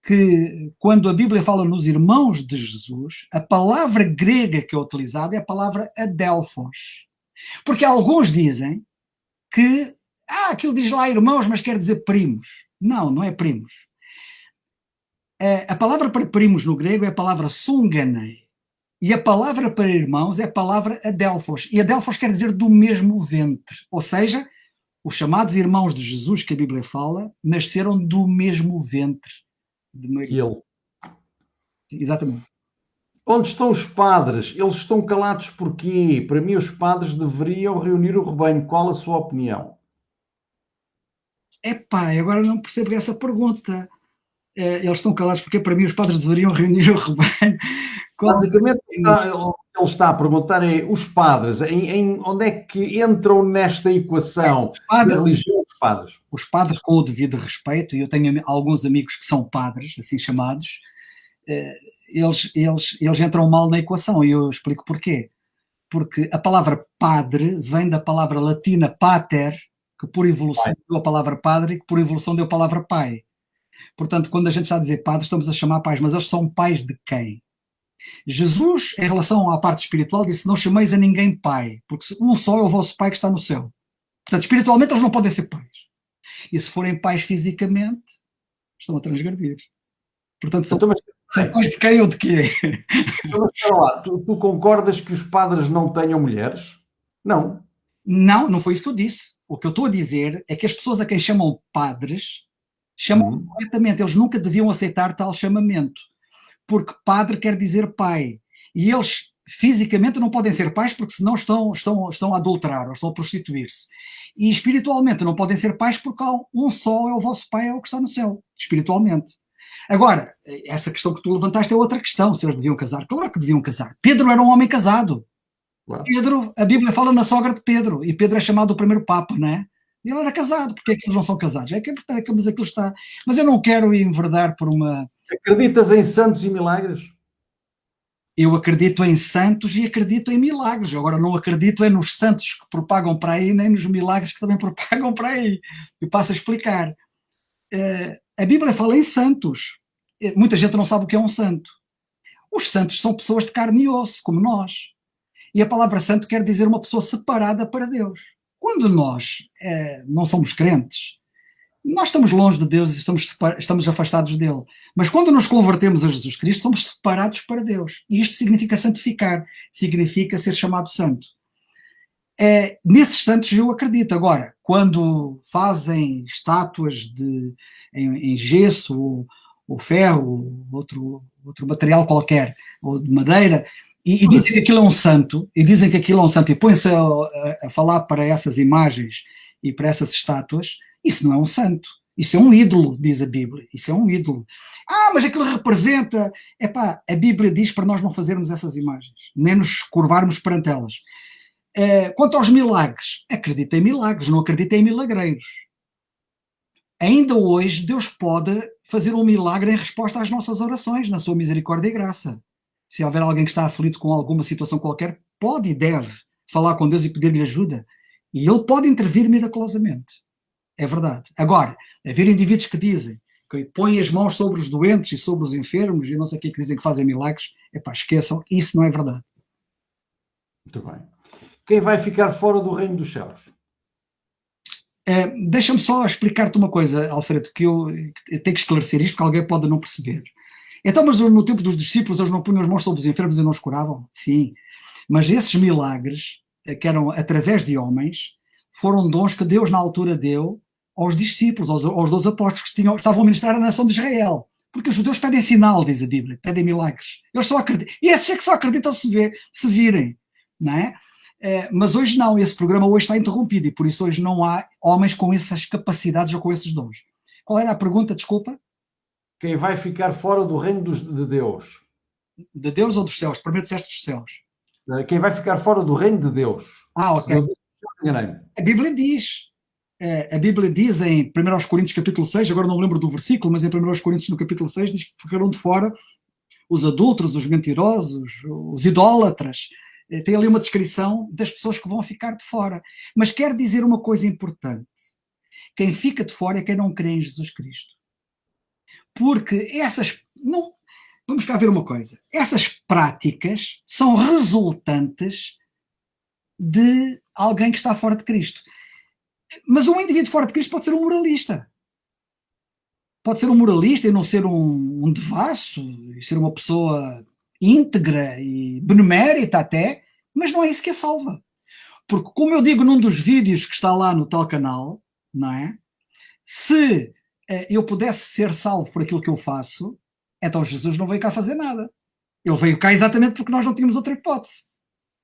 que quando a Bíblia fala nos irmãos de Jesus, a palavra grega que é utilizada é a palavra adelphos. Porque alguns dizem que aquilo diz lá irmãos, mas quer dizer primos. Não é primos. A palavra para primos no grego é a palavra sunganei. E a palavra para irmãos é a palavra adelphos. E adelphos quer dizer do mesmo ventre. Ou seja, os chamados irmãos de Jesus que a Bíblia fala nasceram do mesmo ventre de Maria. Ele. Exatamente. Onde estão os padres? Eles estão calados porquê? Para mim, os padres deveriam reunir o rebanho. Qual a sua opinião? Agora não percebo essa pergunta. Eles estão calados porque, para mim, os padres deveriam reunir o rebanho. Basicamente, ele está a perguntar os padres, onde é que entram nesta equação da religião dos padres? Os padres, com o devido respeito, e eu tenho alguns amigos que são padres, assim chamados, eles entram mal na equação, e eu explico porquê. Porque a palavra padre vem da palavra latina pater, que por evolução deu a palavra padre, e que por evolução deu a palavra pai. Portanto, quando a gente está a dizer padre, estamos a chamar pais, mas eles são pais de quem? Jesus, em relação à parte espiritual, disse: não chameis a ninguém pai, porque um só é o vosso pai que está no céu. Portanto, espiritualmente eles não podem ser pais. E se forem pais fisicamente, estão a transgredir. Portanto, são pais de quem ou de quê? Mas espera lá, tu concordas que os padres não tenham mulheres? Não. Não foi isso que eu disse. O que eu estou a dizer é que as pessoas a quem chamam padres chamam corretamente. Eles nunca deviam aceitar tal chamamento. Porque padre quer dizer pai. E eles fisicamente não podem ser pais porque senão estão a adulterar ou estão a prostituir-se. E espiritualmente não podem ser pais porque um só é o vosso pai, é o que está no céu, espiritualmente. Agora, essa questão que tu levantaste é outra questão, se eles deviam casar. Claro que deviam casar. Pedro era um homem casado. Claro. Pedro, a Bíblia fala na sogra de Pedro, e Pedro é chamado o primeiro papa, não é? Ele era casado, porque é que eles não são casados? É que mas aquilo está... Mas eu não quero enverdar por uma... Acreditas em santos e milagres? Eu acredito em santos e acredito em milagres. Agora, não acredito é nos santos que propagam para aí, nem nos milagres que também propagam para aí. Eu passo a explicar. A Bíblia fala em santos. Muita gente não sabe o que é um santo. Os santos são pessoas de carne e osso, como nós. E a palavra santo quer dizer uma pessoa separada para Deus. Quando nós não somos crentes, nós estamos longe de Deus e estamos afastados dele. Mas quando nos convertemos a Jesus Cristo, somos separados para Deus. E isto significa santificar, significa ser chamado santo. Nesses santos eu acredito. Agora, quando fazem estátuas em gesso ou ferro, outro material qualquer, ou de madeira, e dizem que aquilo é um santo, e põem-se a falar para essas imagens e para essas estátuas, isso não é um santo, isso é um ídolo, diz a Bíblia, isso é um ídolo. Mas aquilo representa... a Bíblia diz para nós não fazermos essas imagens, nem nos curvarmos perante elas. Quanto aos milagres, acredita em milagres, não acredita em milagreiros. Ainda hoje Deus pode fazer um milagre em resposta às nossas orações, na sua misericórdia e graça. Se houver alguém que está aflito com alguma situação qualquer, pode e deve falar com Deus e pedir-lhe ajuda. E Ele pode intervir miraculosamente. É verdade. Agora, haver indivíduos que dizem que põem as mãos sobre os doentes e sobre os enfermos e não sei o que dizem que fazem milagres, esqueçam, isso não é verdade. Muito bem. Quem vai ficar fora do reino dos céus? Deixa-me só explicar-te uma coisa, Alfredo, que eu tenho que esclarecer isto, porque alguém pode não perceber. Então, mas no tempo dos discípulos, eles não punham as mãos sobre os enfermos e não os curavam? Sim. Mas esses milagres, que eram através de homens, foram dons que Deus na altura deu aos discípulos, aos 12 apóstolos que estavam a ministrar a nação de Israel. Porque os judeus pedem sinal, diz a Bíblia, pedem milagres. Eles só acreditam. E esses é que só acreditam se virem, não é? Mas hoje não, esse programa hoje está interrompido e por isso hoje não há homens com essas capacidades ou com esses dons. Qual era a pergunta, desculpa? Quem vai ficar fora do reino de Deus? De Deus ou dos céus? Primeiro disseste dos céus. Quem vai ficar fora do reino de Deus? Ok. A Bíblia diz em 1 Coríntios capítulo 6, agora não me lembro do versículo, mas em 1 Coríntios no capítulo 6 diz que ficarão de fora os adúlteros, os mentirosos, os idólatras. Tem ali uma descrição das pessoas que vão ficar de fora. Mas quer dizer uma coisa importante. Quem fica de fora é quem não crê em Jesus Cristo. Porque vamos cá ver uma coisa. Essas práticas são resultantes de alguém que está fora de Cristo. Mas um indivíduo fora de Cristo pode ser um moralista. Pode ser um moralista e não ser um devasso, e ser uma pessoa íntegra e benemérita até, mas não é isso que a salva. Porque, como eu digo num dos vídeos que está lá no tal canal, não é? Se eu pudesse ser salvo por aquilo que eu faço, então Jesus não veio cá fazer nada. Ele veio cá exatamente porque nós não tínhamos outra hipótese.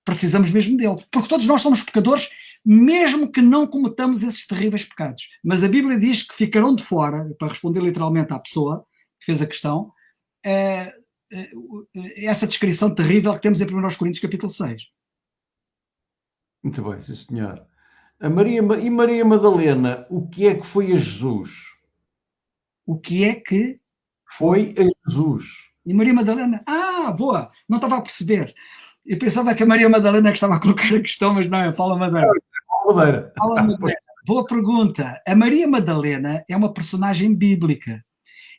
Precisamos mesmo dele. Porque todos nós somos pecadores, mesmo que não cometamos esses terríveis pecados. Mas a Bíblia diz que ficarão de fora, para responder literalmente à pessoa que fez a questão, essa descrição terrível que temos em 1 Coríntios capítulo 6. Muito bem, sim senhor. Maria Madalena, o que é que foi a Jesus? O que é que foi a Jesus? E Maria Madalena? Boa! Não estava a perceber. Eu pensava que a Maria Madalena que estava a colocar a questão, mas não, é Paula Madeira. Paula Madeira. Boa pergunta. A Maria Madalena é uma personagem bíblica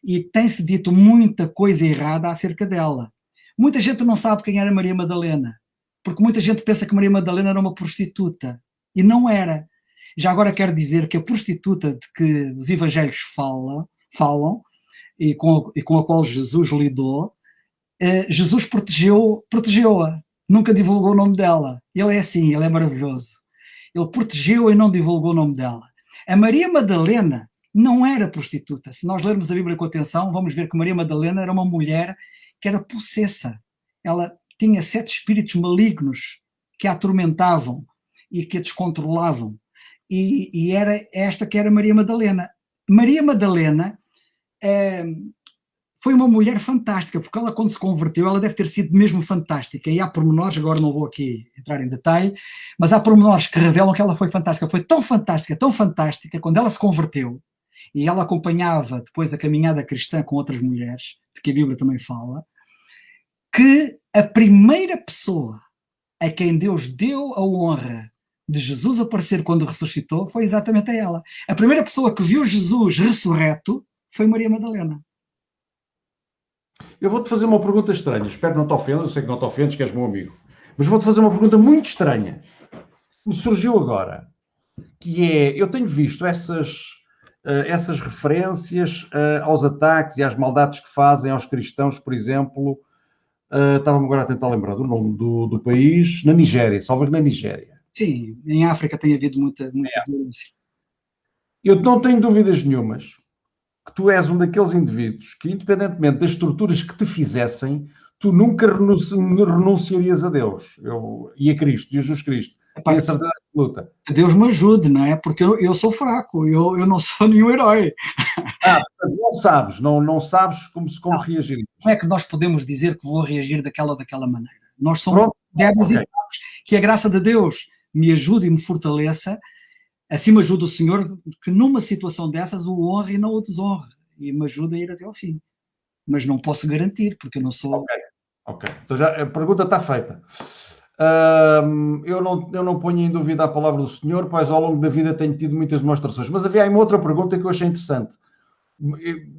e tem-se dito muita coisa errada acerca dela. Muita gente não sabe quem era Maria Madalena, porque muita gente pensa que Maria Madalena era uma prostituta, e não era. Já agora quero dizer que a prostituta de que os evangelhos falam e com a qual Jesus lidou, Jesus protegeu-a, nunca divulgou o nome dela. Ele é assim, ele é maravilhoso. Ele protegeu e não divulgou o nome dela. A Maria Madalena não era prostituta. Se nós lermos a Bíblia com atenção, vamos ver que Maria Madalena era uma mulher que era possessa. Ela tinha 7 espíritos malignos que a atormentavam e que a descontrolavam. E era esta que era Maria Madalena. Maria Madalena foi uma mulher fantástica, porque ela, quando se converteu, ela deve ter sido mesmo fantástica. E há pormenores, agora não vou aqui entrar em detalhe, mas há pormenores que revelam que ela foi fantástica. Foi tão fantástica, quando ela se converteu, e ela acompanhava depois a caminhada cristã com outras mulheres, de que a Bíblia também fala, que A primeira pessoa a quem Deus deu a honra de Jesus aparecer quando ressuscitou foi exatamente a ela. A primeira pessoa que viu Jesus ressurreto foi Maria Madalena. Eu vou-te fazer uma pergunta estranha. Espero que não te ofendas. Eu sei que não te ofendes, que és meu amigo. Mas vou-te fazer uma pergunta muito estranha. Me surgiu agora. Que é, eu tenho visto essas referências aos ataques e às maldades que fazem aos cristãos, por exemplo, estava-me agora a tentar lembrar do nome do país, na Nigéria, salvo na Nigéria. Sim, em África tem havido muita violência. Eu não tenho dúvidas nenhumas que tu és um daqueles indivíduos que, independentemente das torturas que te fizessem, tu nunca renunciarias a Deus e a Cristo, Jesus Cristo. Tenho a certeza absoluta. Que Deus me ajude, não é? Porque eu sou fraco, eu não sou nenhum herói. Não sabes como reagir. Não é que nós podemos dizer que vou reagir daquela ou daquela maneira. Nós somos débeis e fracos, que a graça de Deus me ajude e me fortaleça. Assim me ajuda o Senhor, que numa situação dessas o honre e não o desonre. E me ajuda a ir até ao fim. Mas não posso garantir, porque eu não sou... Ok. Então já a pergunta está feita. Eu não ponho em dúvida a palavra do Senhor, pois ao longo da vida tenho tido muitas demonstrações. Mas havia aí uma outra pergunta que eu achei interessante.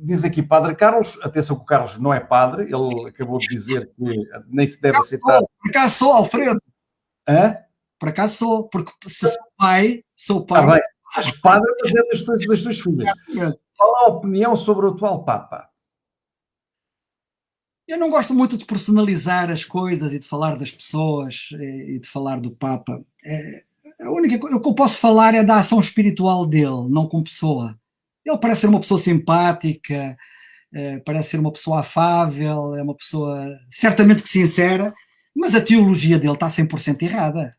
Diz aqui Padre Carlos, atenção que o Carlos não é padre, ele acabou de dizer que nem se deve aceitar. Por acaso sou, Alfredo? Hã? Por acaso sou, porque se sou pai. Ah, bem, és padre, mas é das tuas filhas. Qual a opinião sobre o atual Papa? Eu não gosto muito de personalizar as coisas e de falar das pessoas e de falar do Papa. O que eu posso falar é da ação espiritual dele, não como pessoa. Ele parece ser uma pessoa simpática, parece ser uma pessoa afável, é uma pessoa certamente que sincera, mas a teologia dele está 100% errada,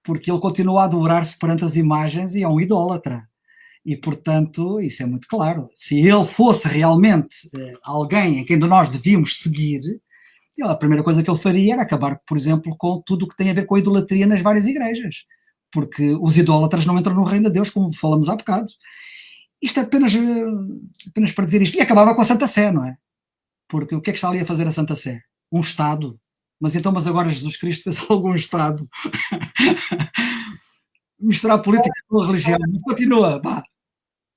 porque ele continua a adorar-se perante as imagens e é um idólatra. E, portanto, isso é muito claro. Se ele fosse realmente alguém em quem nós devíamos seguir, a primeira coisa que ele faria era acabar, por exemplo, com tudo o que tem a ver com a idolatria nas várias igrejas, porque os idólatras não entram no reino de Deus, como falamos há bocado. Isto é apenas para dizer isto. E acabava com a Santa Sé, não é? Porque o que é que está ali a fazer a Santa Sé? Um Estado. Mas agora Jesus Cristo fez algum Estado. Misturar política com a religião. Continua, vá.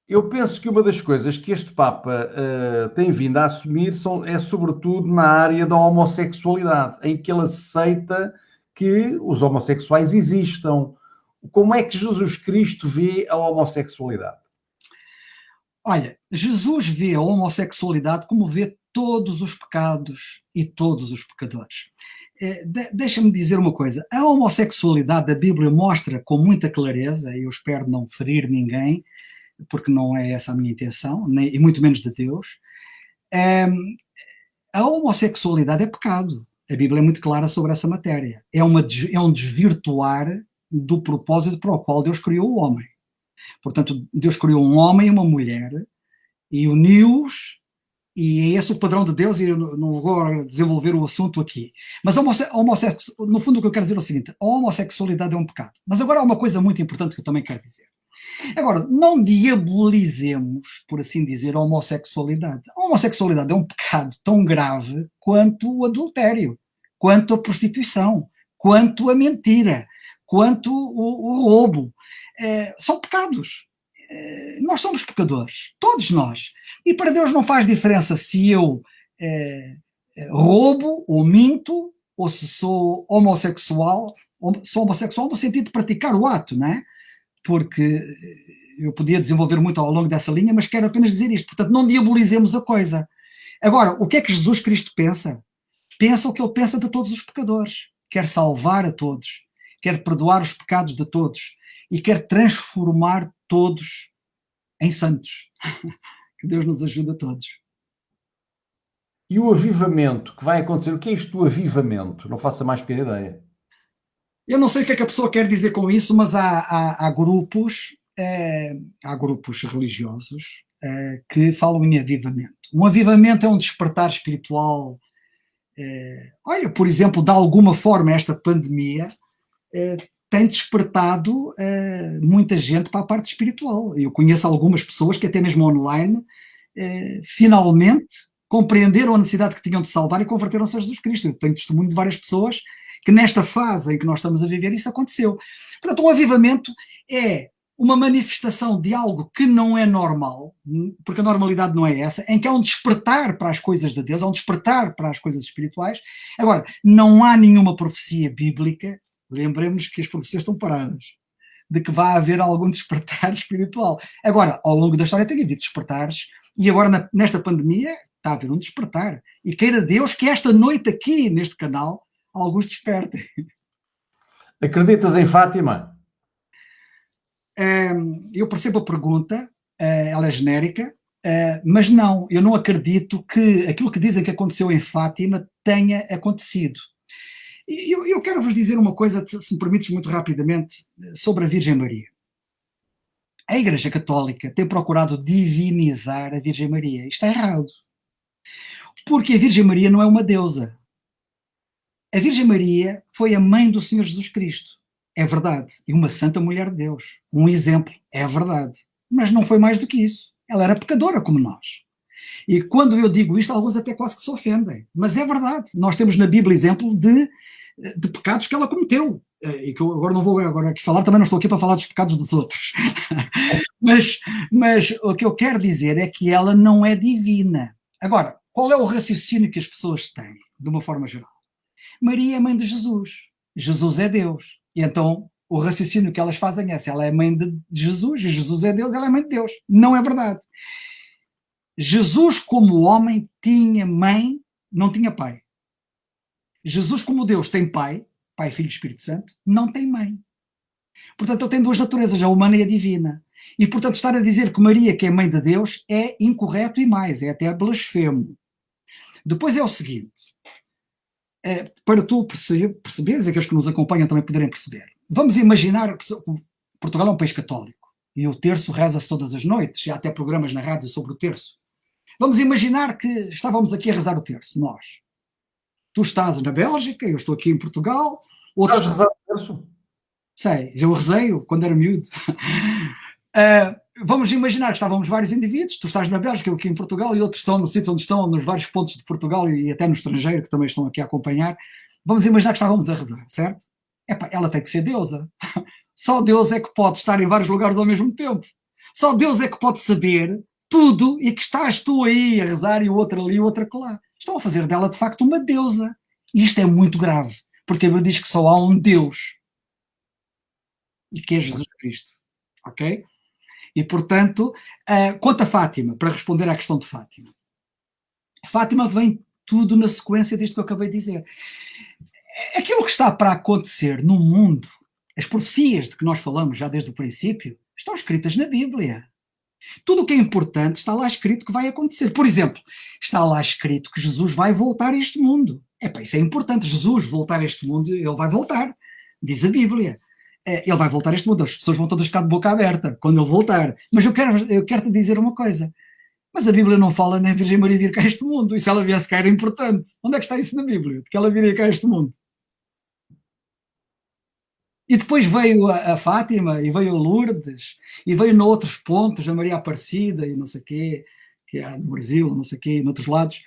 Eu penso que uma das coisas que este Papa tem vindo a assumir é sobretudo na área da homossexualidade, em que ele aceita que os homossexuais existam. Como é que Jesus Cristo vê a homossexualidade? Olha, Jesus vê a homossexualidade como vê todos os pecados e todos os pecadores. Deixa-me dizer uma coisa, a homossexualidade da Bíblia mostra com muita clareza, e eu espero não ferir ninguém, porque não é essa a minha intenção, nem, e muito menos de Deus, a homossexualidade é pecado. A Bíblia é muito clara sobre essa matéria. É um desvirtuar do propósito para o qual Deus criou o homem. Portanto, Deus criou um homem e uma mulher e uniu-os, e é esse o padrão de Deus, e eu não vou desenvolver o assunto aqui. Mas no fundo o que eu quero dizer é o seguinte, a homossexualidade é um pecado. Mas agora há uma coisa muito importante que eu também quero dizer. Agora, não diabolizemos, por assim dizer, a homossexualidade. A homossexualidade é um pecado tão grave quanto o adultério, quanto a prostituição, quanto a mentira, quanto o roubo. São pecados. Nós somos pecadores, todos nós. E para Deus não faz diferença se eu roubo ou minto, ou se sou homossexual no sentido de praticar o ato, não é? Porque eu podia desenvolver muito ao longo dessa linha, mas quero apenas dizer isto. Portanto, não diabolizemos a coisa. Agora, o que é que Jesus Cristo pensa? Pensa o que ele pensa de todos os pecadores. Quer salvar a todos, quer perdoar os pecados de todos e quer transformar todos em santos. Que Deus nos ajude a todos. E o avivamento que vai acontecer? O que é isto do avivamento? Não faço a mais pequena ideia. Eu não sei o que é que a pessoa quer dizer com isso, mas há grupos religiosos que falam em avivamento. Um avivamento é um despertar espiritual. Olha, por exemplo, de alguma forma esta pandemia tem despertado muita gente para a parte espiritual. Eu conheço algumas pessoas que até mesmo online finalmente compreenderam a necessidade que tinham de salvar e converteram-se a Jesus Cristo. Eu tenho testemunho de várias pessoas que nesta fase em que nós estamos a viver isso aconteceu. Portanto, o avivamento é uma manifestação de algo que não é normal, porque a normalidade não é essa, em que há um despertar para as coisas de Deus, há um despertar para as coisas espirituais. Agora, não há nenhuma profecia bíblica, lembremos que as profecias estão paradas, de que vai haver algum despertar espiritual. Agora, ao longo da história tem havido despertares, e agora nesta pandemia está a haver um despertar. E queira Deus que esta noite aqui, neste canal, alguns despertem. Acreditas em Fátima? Eu percebo a pergunta, ela é genérica, mas não, eu não acredito que aquilo que dizem que aconteceu em Fátima tenha acontecido. Eu quero vos dizer uma coisa, se me permites muito rapidamente, sobre a Virgem Maria. A Igreja Católica tem procurado divinizar a Virgem Maria. Isto é errado. Porque a Virgem Maria não é uma deusa. A Virgem Maria foi a mãe do Senhor Jesus Cristo. É verdade. E uma santa mulher de Deus. Um exemplo. É verdade. Mas não foi mais do que isso. Ela era pecadora como nós. E quando eu digo isto, alguns até quase que se ofendem. Mas é verdade. Nós temos na Bíblia exemplo de pecados que ela cometeu. E que eu agora não vou aqui falar, também não estou aqui para falar dos pecados dos outros. mas o que eu quero dizer é que ela não é divina. Agora, qual é o raciocínio que as pessoas têm, de uma forma geral? Maria é mãe de Jesus. Jesus é Deus. E então o raciocínio que elas fazem é: se ela é mãe de Jesus e Jesus é Deus, ela é mãe de Deus. Não é verdade. Jesus, como homem, tinha mãe, não tinha pai. Jesus, como Deus, tem pai, Pai, Filho e Espírito Santo, não tem mãe. Portanto, ele tem duas naturezas, a humana e a divina. E, portanto, estar a dizer que Maria, que é mãe de Deus, é incorreto e mais, é até blasfemo. Depois é o seguinte, para tu perceberes, e aqueles que nos acompanham também poderem perceber. Vamos imaginar que Portugal é um país católico, e o terço reza-se todas as noites, e há até programas na rádio sobre o terço. Vamos imaginar que estávamos aqui a rezar o terço, nós. Tu estás na Bélgica, eu estou aqui em Portugal. Estás a rezar o terço? Sei, eu rezei quando era miúdo. Vamos imaginar que estávamos vários indivíduos, tu estás na Bélgica, eu aqui em Portugal, e outros estão no sítio onde estão, nos vários pontos de Portugal e até no estrangeiro, que também estão aqui a acompanhar. Vamos imaginar que estávamos a rezar, certo? Epá, ela tem que ser deusa. Só Deus é que pode estar em vários lugares ao mesmo tempo. Só Deus é que pode saber tudo e que estás tu aí a rezar e o outro ali e o outro acolá. Estão a fazer dela de facto uma deusa. E isto é muito grave, porque a Bíblia diz que só há um Deus, e que é Jesus Cristo. Ok? E portanto, quanto a Fátima, para responder à questão de Fátima, Fátima vem tudo na sequência disto que eu acabei de dizer. Aquilo que está para acontecer no mundo, as profecias de que nós falamos já desde o princípio, estão escritas na Bíblia. Tudo o que é importante está lá escrito que vai acontecer. Por exemplo, está lá escrito que Jesus vai voltar a este mundo. Isso é importante. Jesus voltar a este mundo, ele vai voltar. Diz a Bíblia. Ele vai voltar a este mundo. As pessoas vão todas ficar de boca aberta quando ele voltar. Mas eu quero te dizer uma coisa. Mas a Bíblia não fala nem a Virgem Maria vir cá a este mundo. E se ela viesse cá era importante. Onde é que está isso na Bíblia? De que ela viria cá a este mundo? E depois veio a Fátima, e veio a Lourdes, e veio noutros pontos, a Maria Aparecida, e não sei o quê, que é no Brasil, não sei o quê, e noutros lados,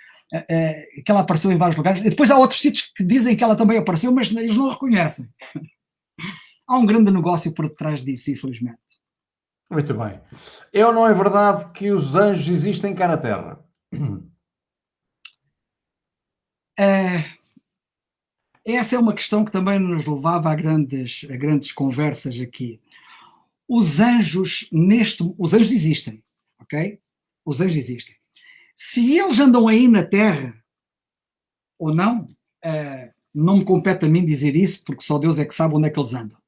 que ela apareceu em vários lugares. E depois há outros sítios que dizem que ela também apareceu, mas eles não a reconhecem. Há um grande negócio por detrás disso, infelizmente. Muito bem. É ou não é verdade que os anjos existem cá na Terra? Essa é uma questão que também nos levava a grandes conversas aqui. Os anjos existem, ok? Os anjos existem. Se eles andam aí na Terra ou não, não me compete a mim dizer isso, porque só Deus é que sabe onde é que eles andam.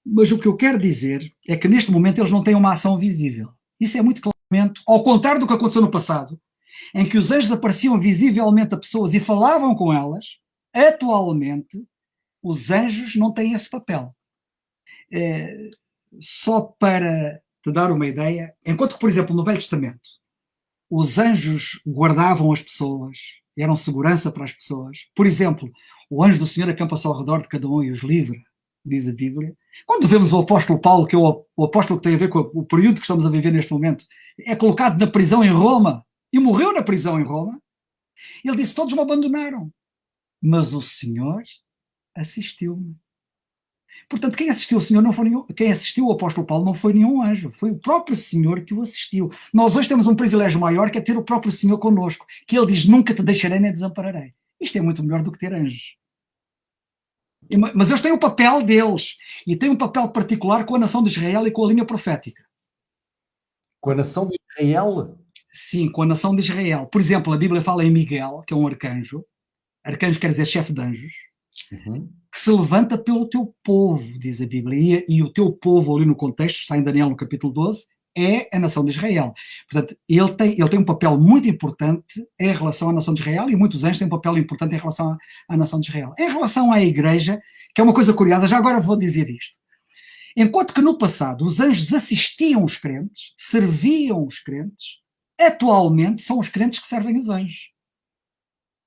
Mas o que eu quero dizer é que neste momento eles não têm uma ação visível. Isso é muito claramente, ao contrário do que aconteceu no passado, em que os anjos apareciam visivelmente a pessoas e falavam com elas. Atualmente, os anjos não têm esse papel. Só para te dar uma ideia, enquanto que, por exemplo, no Velho Testamento, os anjos guardavam as pessoas, eram segurança para as pessoas. Por exemplo, o anjo do Senhor acampa-se ao redor de cada um e os livra, diz a Bíblia. Quando vemos o apóstolo Paulo, que é o apóstolo que tem a ver com o período que estamos a viver neste momento, é colocado na prisão em Roma e morreu na prisão em Roma, Ele disse, todos me abandonaram, mas o Senhor assistiu-me. Portanto, quem assistiu o Senhor não foi nenhum, quem assistiu o apóstolo Paulo não foi nenhum anjo, foi o próprio Senhor que o assistiu. Nós hoje temos um privilégio maior, que é ter o próprio Senhor connosco, que ele diz, nunca te deixarei nem desampararei. Isto é muito melhor do que ter anjos. Mas eles têm o papel deles, e têm um papel particular com a nação de Israel e com a linha profética. Com a nação de Israel? Sim, com a nação de Israel. Por exemplo, a Bíblia fala em Miguel, que é um arcanjo. Arcanjo quer dizer chefe de anjos. Uhum. Que se levanta pelo teu povo, diz a Bíblia, e o teu povo ali no contexto, está em Daniel no capítulo 12, é a nação de Israel. Portanto, ele tem um papel muito importante em relação à nação de Israel, e muitos anjos têm um papel importante em relação à nação de Israel. Em relação à igreja, que é uma coisa curiosa, já agora vou dizer isto. Enquanto que no passado os anjos assistiam os crentes, serviam os crentes, atualmente são os crentes que servem os anjos.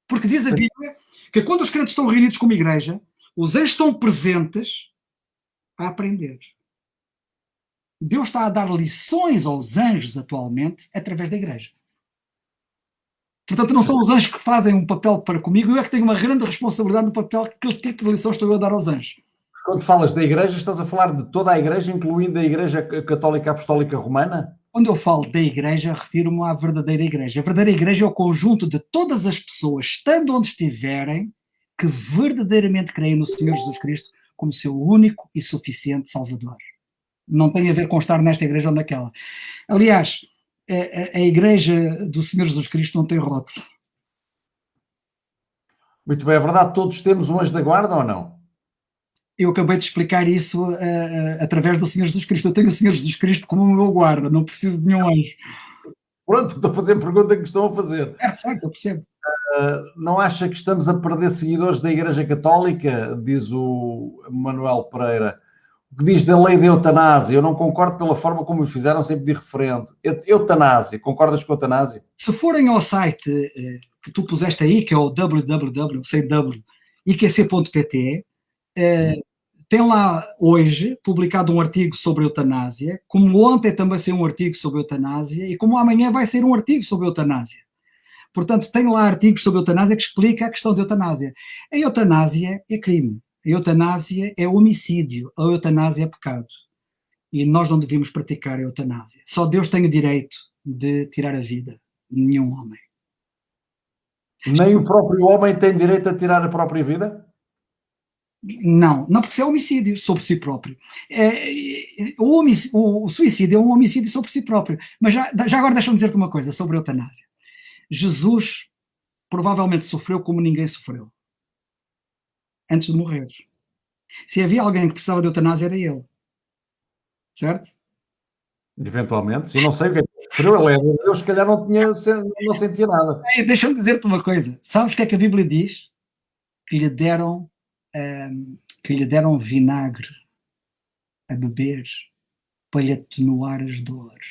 Porque diz a Bíblia que quando os crentes estão reunidos como igreja, os anjos estão presentes a aprender. Deus está a dar lições aos anjos atualmente através da igreja. Portanto, não são os anjos que fazem um papel para comigo, eu é que tenho uma grande responsabilidade no papel que tipo de lições estou eu a dar aos anjos. Quando falas da igreja, estás a falar de toda a igreja, incluindo a Igreja Católica Apostólica Romana? Quando eu falo da igreja, refiro-me à verdadeira igreja. A verdadeira igreja é o conjunto de todas as pessoas, estando onde estiverem, que verdadeiramente creem no Senhor Jesus Cristo como seu único e suficiente Salvador. Não tem a ver com estar nesta igreja ou naquela. Aliás, a igreja do Senhor Jesus Cristo não tem rótulo. Muito bem, é verdade, todos temos um anjo da guarda ou não? Eu acabei de explicar isso através do Senhor Jesus Cristo. Eu tenho o Senhor Jesus Cristo como o meu guarda, não preciso de nenhum anjo. Pronto, estou a fazer a pergunta que estão a fazer. É certo, eu percebo. Não acha que estamos a perder seguidores da Igreja Católica? Diz o Manuel Pereira. O que diz da lei da eutanásia? Eu não concordo pela forma como o fizeram sem pedir referendo. Eutanásia, concordas com a eutanásia? Se forem ao site que tu puseste aí, que é o www.ikc.pt, tem lá hoje publicado um artigo sobre eutanásia, como ontem também saiu um artigo sobre eutanásia, e como amanhã vai ser um artigo sobre eutanásia. Portanto, tem lá artigos sobre eutanásia que explica a questão de eutanásia. A eutanásia é crime. A eutanásia é homicídio. A eutanásia é pecado. E nós não devíamos praticar a eutanásia. Só Deus tem o direito de tirar a vida. Nenhum homem. Nem o próprio homem tem direito a tirar a própria vida? Não, porque isso é homicídio sobre si próprio. O suicídio é um homicídio sobre si próprio. Mas já agora deixa-me dizer-te uma coisa sobre a eutanásia. Jesus provavelmente sofreu como ninguém sofreu antes de morrer. Se havia alguém que precisava de eutanásia, era ele. Certo? Eventualmente. Se não sei o que é que sofreu, ele é Deus, se calhar não sentia nada. Deixa-me dizer-te uma coisa. Sabes o que é que a Bíblia diz? Que lhe deram vinagre a beber para lhe atenuar as dores.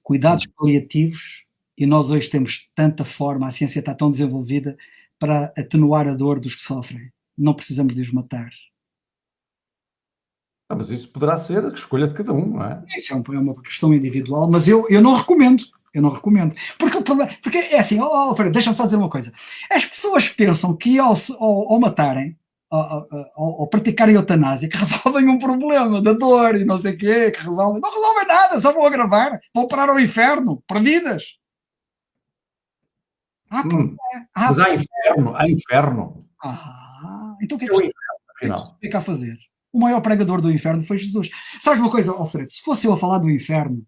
Cuidados paliativos, e nós hoje temos tanta forma, a ciência está tão desenvolvida para atenuar a dor dos que sofrem. Não precisamos de os matar. Mas isso poderá ser a escolha de cada um, não é? Isso é uma questão individual, mas eu não recomendo. Eu não recomendo. Porque é assim, deixa-me só dizer uma coisa. As pessoas pensam que ao matarem, ao praticarem eutanásia, que resolvem um problema da dor e não sei o quê, que resolvem. Não resolvem nada, só vão agravar, vão parar ao inferno, perdidas. Mas há inferno, há inferno. Então o que é que se tem a fazer? O maior pregador do inferno foi Jesus. Sabes uma coisa, Alfredo? Se fosse eu a falar do inferno,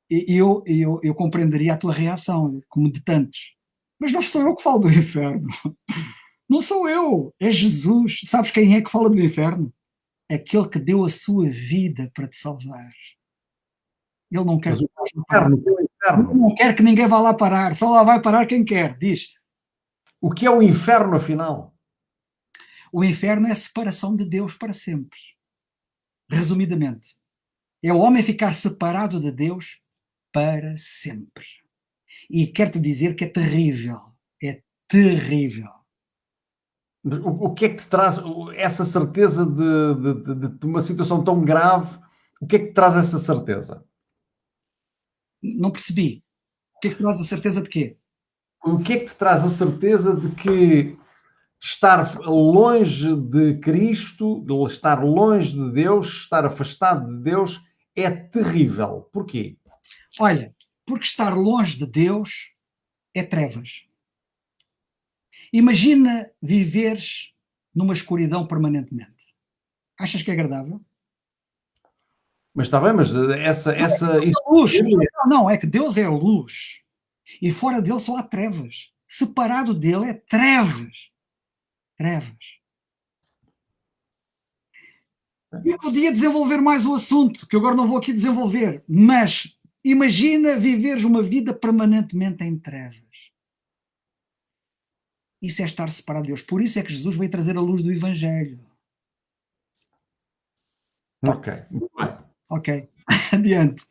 eu compreenderia a tua reação, como de tantos. Mas não sou eu que falo do inferno. Não sou eu, é Jesus. Sabes quem é que fala do inferno? Aquele que deu a sua vida para te salvar. Ele não quer, não quer que ninguém vá lá parar. Só lá vai parar quem quer, diz. O que é o inferno, afinal? O inferno é a separação de Deus para sempre. Resumidamente. É o homem ficar separado de Deus para sempre. E quero-te dizer que é terrível. É terrível. O que é que te traz essa certeza de uma situação tão grave? O que é que te traz essa certeza? Não percebi. O que é que te traz a certeza de quê? o que é que te traz a certeza de que estar longe de Cristo, estar longe de Deus, estar afastado de Deus é terrível? Porquê? Olha, porque estar longe de Deus é trevas. Imagina viveres numa escuridão permanentemente. Achas que é agradável? Mas está bem, mas isso... Luz. Não, é que Deus é luz. E fora dele só há trevas. Separado dele é trevas. Trevas. Eu podia desenvolver mais o assunto, que eu agora não vou aqui desenvolver, mas imagina viveres uma vida permanentemente em trevas. Isso é estar separado de Deus. Por isso é que Jesus veio trazer a luz do Evangelho. Ok, muito bem. Ok, adiante.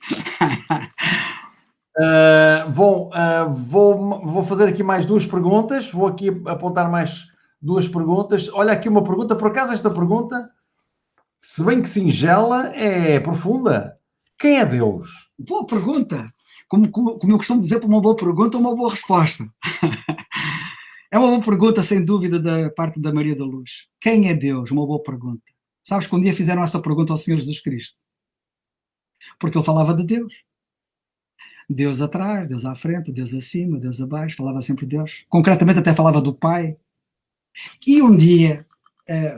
Vou fazer aqui mais duas perguntas. Vou aqui apontar mais duas perguntas. Olha aqui uma pergunta. Por acaso esta pergunta, se bem que singela, é profunda. Quem é Deus? Boa pergunta. Como eu costumo dizer, para uma boa pergunta, uma boa resposta. É uma boa pergunta, sem dúvida, da parte da Maria da Luz. Quem é Deus? Uma boa pergunta. Sabes que um dia fizeram essa pergunta ao Senhor Jesus Cristo? Porque ele falava de Deus. Deus atrás, Deus à frente, Deus acima, Deus abaixo, falava sempre de Deus. Concretamente até falava do Pai. E um dia,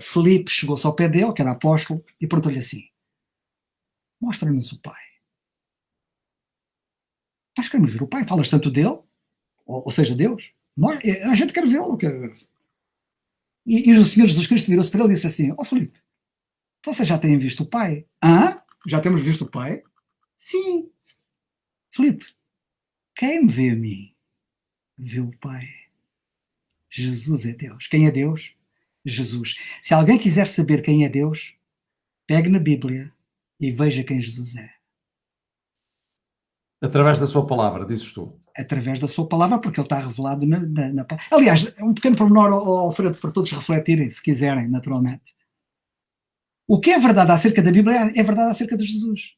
Filipe chegou-se ao pé dele, que era apóstolo, e perguntou-lhe assim: mostra-nos o Pai. Nós queremos ver o Pai, falas tanto dele, ou seja, Deus. A gente quer vê-lo. E o Senhor Jesus Cristo virou-se para ele e disse assim: ó Filipe, vocês já têm visto o Pai? Hã? Já temos visto o Pai? Sim. Filipe, quem me vê a mim, vê o Pai. Jesus é Deus. Quem é Deus? Jesus. Se alguém quiser saber quem é Deus, pegue na Bíblia e veja quem Jesus é. Através da sua palavra, dizes tu. Através da sua palavra, porque ele está revelado na palavra. Aliás, um pequeno pormenor, Alfredo, para todos refletirem, se quiserem, naturalmente. O que é verdade acerca da Bíblia é verdade acerca de Jesus.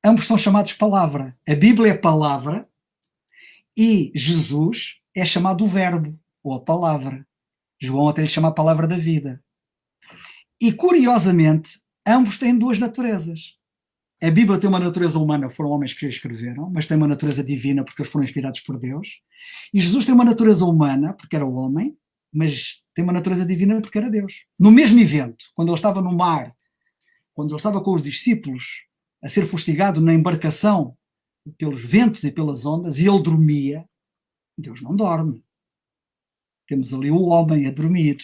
Ambos são chamados palavra. A Bíblia é palavra e Jesus é chamado o verbo, ou a palavra. João até lhe chama a palavra da vida. E, curiosamente, ambos têm duas naturezas. A Bíblia tem uma natureza humana, foram homens que a escreveram, mas tem uma natureza divina porque eles foram inspirados por Deus. E Jesus tem uma natureza humana, porque era homem, mas tem uma natureza divina porque era Deus. No mesmo evento, quando ele estava no mar, quando ele estava com os discípulos a ser fustigado na embarcação pelos ventos e pelas ondas, e ele dormia, Deus não dorme. Temos ali o homem a dormir.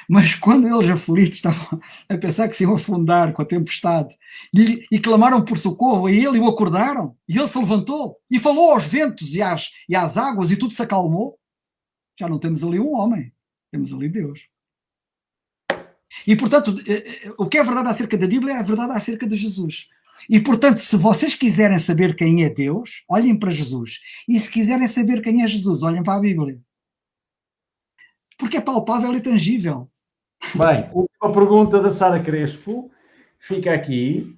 Mas quando eles aflitos estavam a pensar que se iam afundar com a tempestade e clamaram por socorro a ele e o acordaram, e ele se levantou e falou aos ventos e às águas e tudo se acalmou, já não temos ali um homem, temos ali Deus. E portanto, o que é verdade acerca da Bíblia é verdade acerca de Jesus. E portanto, se vocês quiserem saber quem é Deus, olhem para Jesus. E se quiserem saber quem é Jesus, olhem para a Bíblia. Porque é palpável e tangível. Bem, última pergunta da Sara Crespo. Fica aqui.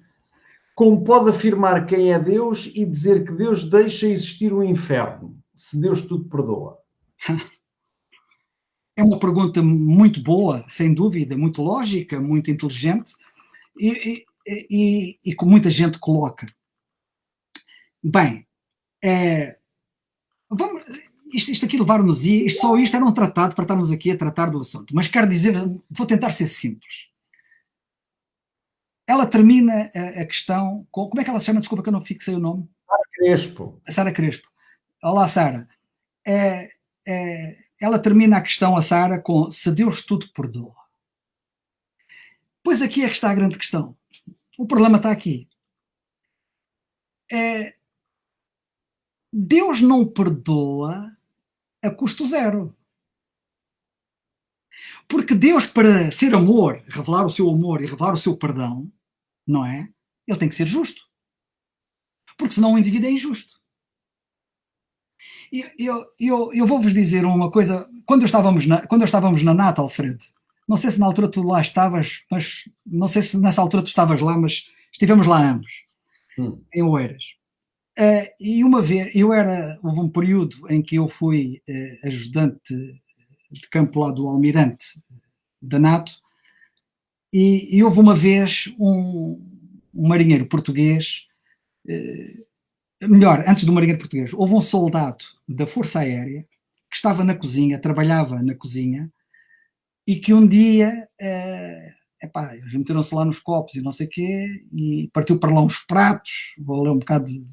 Como pode afirmar quem é Deus e dizer que Deus deixa existir o inferno, se Deus tudo perdoa? É uma pergunta muito boa, sem dúvida, muito lógica, muito inteligente e que muita gente coloca. Bem, isto aqui levar-nos, só isto era um tratado para estarmos aqui a tratar do assunto, mas quero dizer, vou tentar ser simples. Ela termina a questão com, como é que ela se chama? Desculpa que eu não fixei o nome. Sara Crespo. A Sara Crespo. Olá, Sara. Ela termina a questão, a Sara, com se Deus tudo perdoa. Pois aqui é que está a grande questão. O problema está aqui. Deus não perdoa a custo zero. Porque Deus, para ser amor, revelar o seu amor e revelar o seu perdão, não é? Ele tem que ser justo. Porque senão o indivíduo é injusto. Eu vou-vos dizer uma coisa. Quando estávamos na Nata, Alfredo, não sei se na altura tu lá estavas, mas não sei se nessa altura tu estavas lá, mas estivemos lá ambos, em Oeiras. E uma vez, houve um período em que eu fui ajudante de campo lá do Almirante da NATO, e houve uma vez um marinheiro português, melhor, antes do marinheiro português, houve um soldado da Força Aérea que estava na cozinha, trabalhava na cozinha, e que um dia, eles meteram-se lá nos copos e não sei o quê, e partiu para lá uns pratos, vou ler um bocado de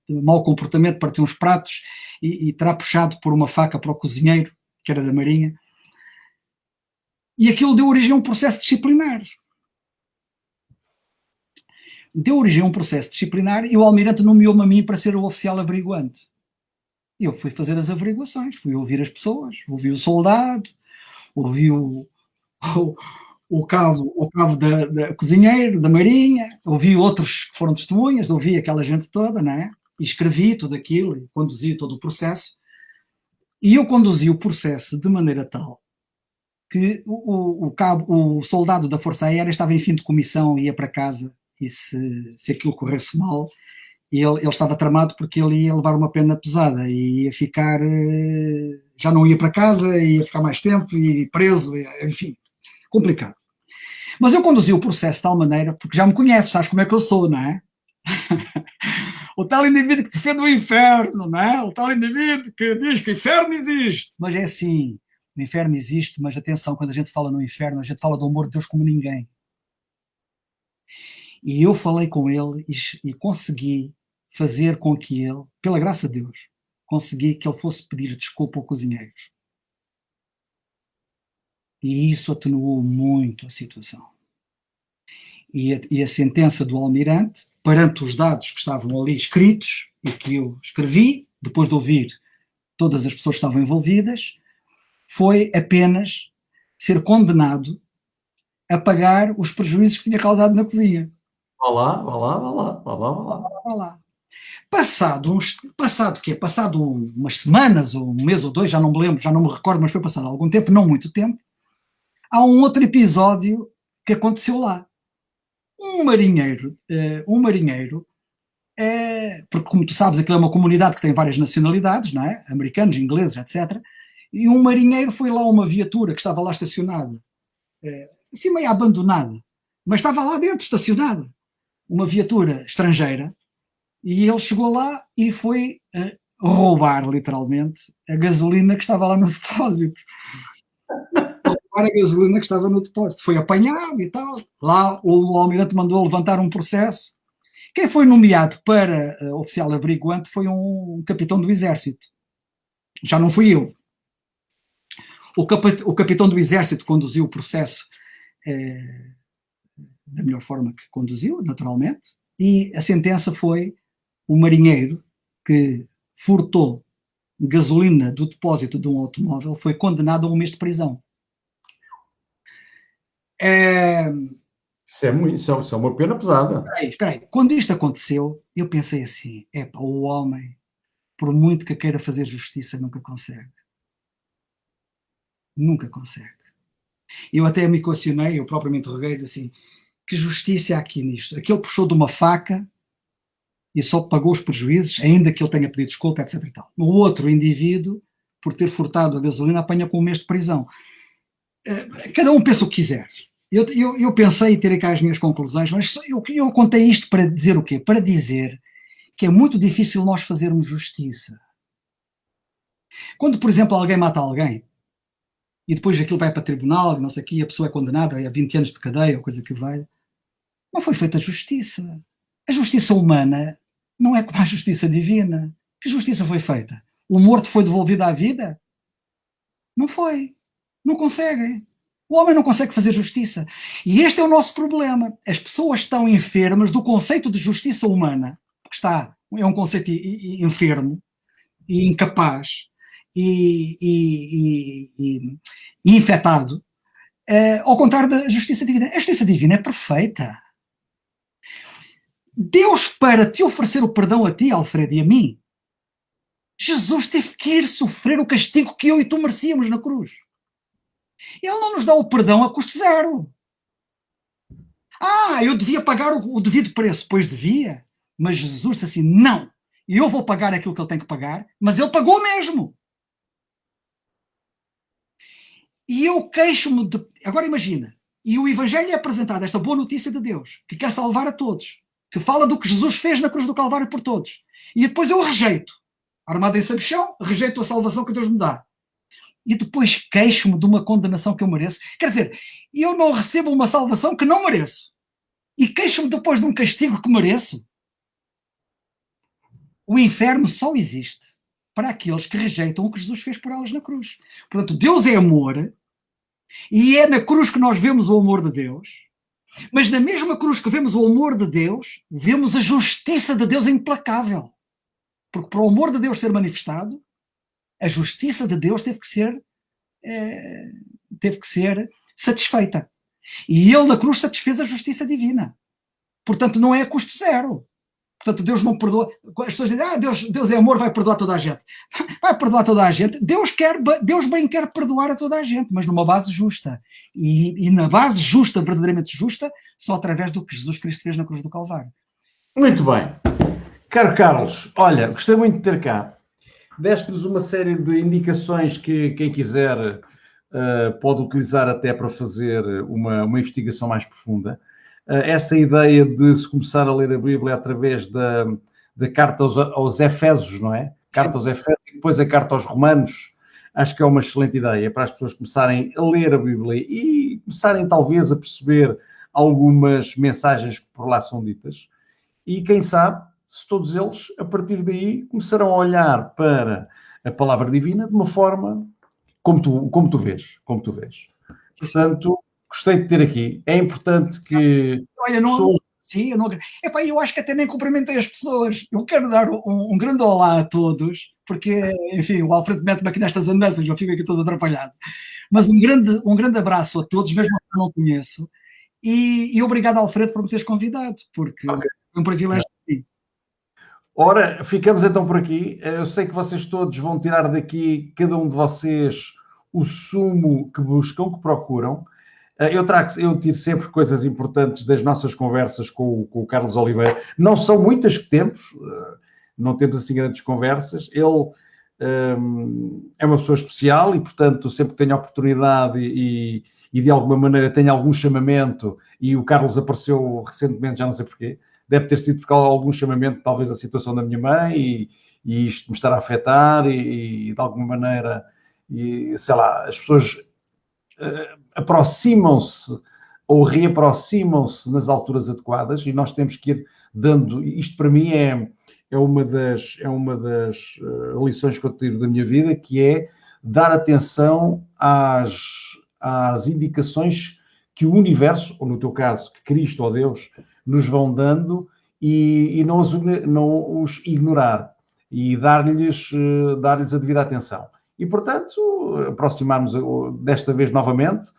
mau comportamento, partiu uns pratos e terá puxado por uma faca para o cozinheiro, que era da Marinha, e aquilo deu origem a um processo disciplinar. Deu origem a um processo disciplinar e o almirante nomeou-me a mim para ser o oficial averiguante. E eu fui fazer as averiguações, fui ouvir as pessoas, ouvi o soldado, ouvi o cabo da cozinheiro, da Marinha, ouvi outros que foram testemunhas, ouvi aquela gente toda, não é? E escrevi tudo aquilo, e conduzi todo o processo. E eu conduzi o processo de maneira tal que o soldado da Força Aérea estava em fim de comissão, ia para casa, e se aquilo corresse mal, ele estava tramado porque ele ia levar uma pena pesada e ia ficar, já não ia para casa, ia ficar mais tempo e preso, enfim, complicado. Mas eu conduzi o processo de tal maneira, porque já me conheces, sabes como é que eu sou, não é? O tal indivíduo que defende o inferno, não é? O tal indivíduo que diz que o inferno existe. Mas é assim, o inferno existe, mas atenção, quando a gente fala no inferno, a gente fala do amor de Deus como ninguém. E eu falei com ele e consegui fazer com que ele, pela graça de Deus, consegui que ele fosse pedir desculpa ao cozinheiro. E isso atenuou muito a situação. E a sentença do almirante, perante os dados que estavam ali escritos e que eu escrevi, depois de ouvir todas as pessoas que estavam envolvidas, foi apenas ser condenado a pagar os prejuízos que tinha causado na cozinha. Vá lá. Passado umas semanas, ou um mês ou dois, já não me lembro, já não me recordo, mas foi passado algum tempo, não muito tempo, há um outro episódio que aconteceu lá. Um marinheiro, porque como tu sabes, aquilo é uma comunidade que tem várias nacionalidades, não é? Americanos, ingleses, etc. E um marinheiro foi lá a uma viatura que estava lá estacionada, assim meio abandonada, mas estava lá dentro estacionada, uma viatura estrangeira, e ele chegou lá e foi roubar, literalmente, a gasolina que estava lá no depósito. Roubar a gasolina que estava no depósito. Foi apanhado e tal. Lá o almirante mandou levantar um processo. Quem foi nomeado para oficial averiguante foi um capitão do exército. Já não fui eu. O capitão do exército conduziu o processo da melhor forma que conduziu, naturalmente, e a sentença foi: o marinheiro que furtou gasolina do depósito de um automóvel foi condenado a 1 mês de prisão. Isso é uma pena pesada. Espera aí. Quando isto aconteceu, eu pensei assim: o homem, por muito que queira fazer justiça, nunca consegue. Nunca consegue. Eu até me questionei, eu próprio me interroguei, assim, que justiça há aqui nisto? Aquele puxou de uma faca e só pagou os prejuízos, ainda que ele tenha pedido desculpa, etc. E tal. O outro indivíduo, por ter furtado a gasolina, apanha com 1 mês de prisão. Cada um pensa o que quiser. Eu pensei em ter cá as minhas conclusões, mas eu contei isto para dizer o quê? Para dizer que é muito difícil nós fazermos justiça. Quando, por exemplo, alguém mata alguém, e depois aquilo vai para tribunal, não sei o quê, e a pessoa é condenada a 20 anos de cadeia, ou coisa que vai, não foi feita justiça. A justiça humana não é como a justiça divina. Que justiça foi feita? O morto foi devolvido à vida? Não foi. Não conseguem. O homem não consegue fazer justiça. E este é o nosso problema. As pessoas estão enfermas do conceito de justiça humana, porque é um conceito enfermo e incapaz e infectado, ao contrário da justiça divina. A justiça divina é perfeita. Deus, para te oferecer o perdão a ti, Alfredo, e a mim, Jesus teve que ir sofrer o castigo que eu e tu merecíamos na cruz. Ele não nos dá o perdão a custo zero. Eu devia pagar o devido preço. Pois devia. Mas Jesus disse assim, não, eu vou pagar aquilo que ele tem que pagar, mas ele pagou mesmo. E eu queixo-me de... Agora imagina, e o Evangelho é apresentado, esta boa notícia de Deus, que quer salvar a todos, que fala do que Jesus fez na cruz do Calvário por todos. E depois eu rejeito, armado em sabichão, rejeito a salvação que Deus me dá. E depois queixo-me de uma condenação que eu mereço. Quer dizer, eu não recebo uma salvação que não mereço. E queixo-me depois de um castigo que mereço. O inferno só existe para aqueles que rejeitam o que Jesus fez por elas na cruz. Portanto, Deus é amor, e é na cruz que nós vemos o amor de Deus, mas na mesma cruz que vemos o amor de Deus, vemos a justiça de Deus implacável. Porque para o amor de Deus ser manifestado, a justiça de Deus teve que ser satisfeita. E ele na cruz satisfez a justiça divina. Portanto, não é a custo zero. Portanto, Deus não perdoa. As pessoas dizem, Deus é amor, vai perdoar toda a gente. Vai perdoar toda a gente. Deus bem quer perdoar a toda a gente, mas numa base justa. E na base justa, verdadeiramente justa, só através do que Jesus Cristo fez na cruz do Calvário. Muito bem. Caro Carlos, olha, gostei muito de ter cá. Deste-nos uma série de indicações que quem quiser pode utilizar até para fazer uma investigação mais profunda. Essa ideia de se começar a ler a Bíblia através da carta aos Efésios, não é? Carta aos Efésios e depois a carta aos Romanos, acho que é uma excelente ideia para as pessoas começarem a ler a Bíblia e começarem talvez a perceber algumas mensagens que por lá são ditas. E quem sabe, se todos eles, a partir daí, começarão a olhar para a palavra divina de uma forma como tu vês. Portanto, gostei de ter aqui. É importante que Olha, pessoas... Sim, eu acho que até nem cumprimentei as pessoas. Eu quero dar um grande olá a todos, porque, enfim, o Alfredo mete-me aqui nestas andanças, eu fico aqui todo atrapalhado. Mas um grande abraço a todos, mesmo que eu não conheço. E obrigado, Alfredo, por me teres convidado, porque é um privilégio para mim. Ora, ficamos então por aqui. Eu sei que vocês todos vão tirar daqui, cada um de vocês, o sumo que buscam, que procuram. Eu tiro sempre coisas importantes das nossas conversas com o Carlos Oliveira. Não são muitas que temos, não temos assim grandes conversas. Ele é uma pessoa especial e, portanto, sempre que tenho a oportunidade e de alguma maneira tenho algum chamamento, e o Carlos apareceu recentemente, já não sei porquê, deve ter sido por algum chamamento, talvez a situação da minha mãe, e isto me estar a afetar, e de alguma maneira, sei lá, as pessoas aproximam-se ou reaproximam-se nas alturas adequadas, e nós temos que ir dando. Isto para mim é uma das lições que eu tiro da minha vida, que é dar atenção às indicações que o universo, ou no teu caso, que Cristo ou Deus, nos vão dando, e não os ignorar, e dar-lhes a devida atenção. E, portanto, aproximarmos desta vez novamente.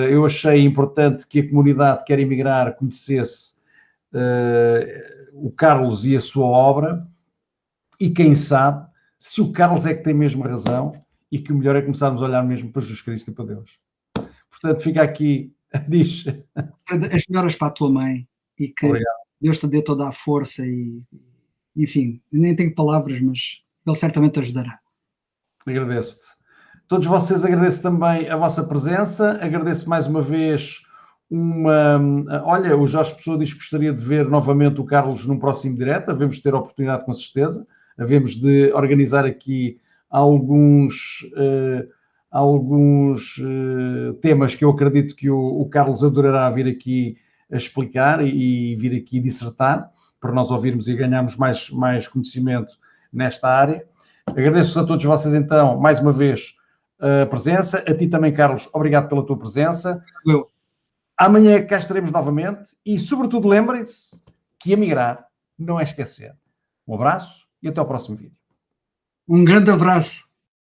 Eu achei importante que a comunidade que quer emigrar conhecesse o Carlos e a sua obra, e quem sabe se o Carlos é que tem mesmo razão e que o melhor é começarmos a olhar mesmo para Jesus Cristo e para Deus. Portanto, fica aqui, diz. As melhoras para a tua mãe e que Obrigado. Deus te dê toda a força e, enfim, nem tenho palavras, mas Ele certamente ajudará. Agradeço-te. Todos vocês, agradeço também a vossa presença, agradeço mais uma vez Olha, o Jorge Pessoa diz que gostaria de ver novamente o Carlos num próximo direto, havemos de ter a oportunidade com certeza, havemos de organizar aqui alguns temas que eu acredito que o Carlos adorará vir aqui a explicar e vir aqui dissertar, para nós ouvirmos e ganharmos mais conhecimento nesta área. Agradeço a todos vocês então, mais uma vez, a presença. A ti também, Carlos, obrigado pela tua presença. Amanhã cá estaremos novamente e, sobretudo, lembrem-se que emigrar não é esquecer. Um abraço e até ao próximo vídeo. Um grande abraço.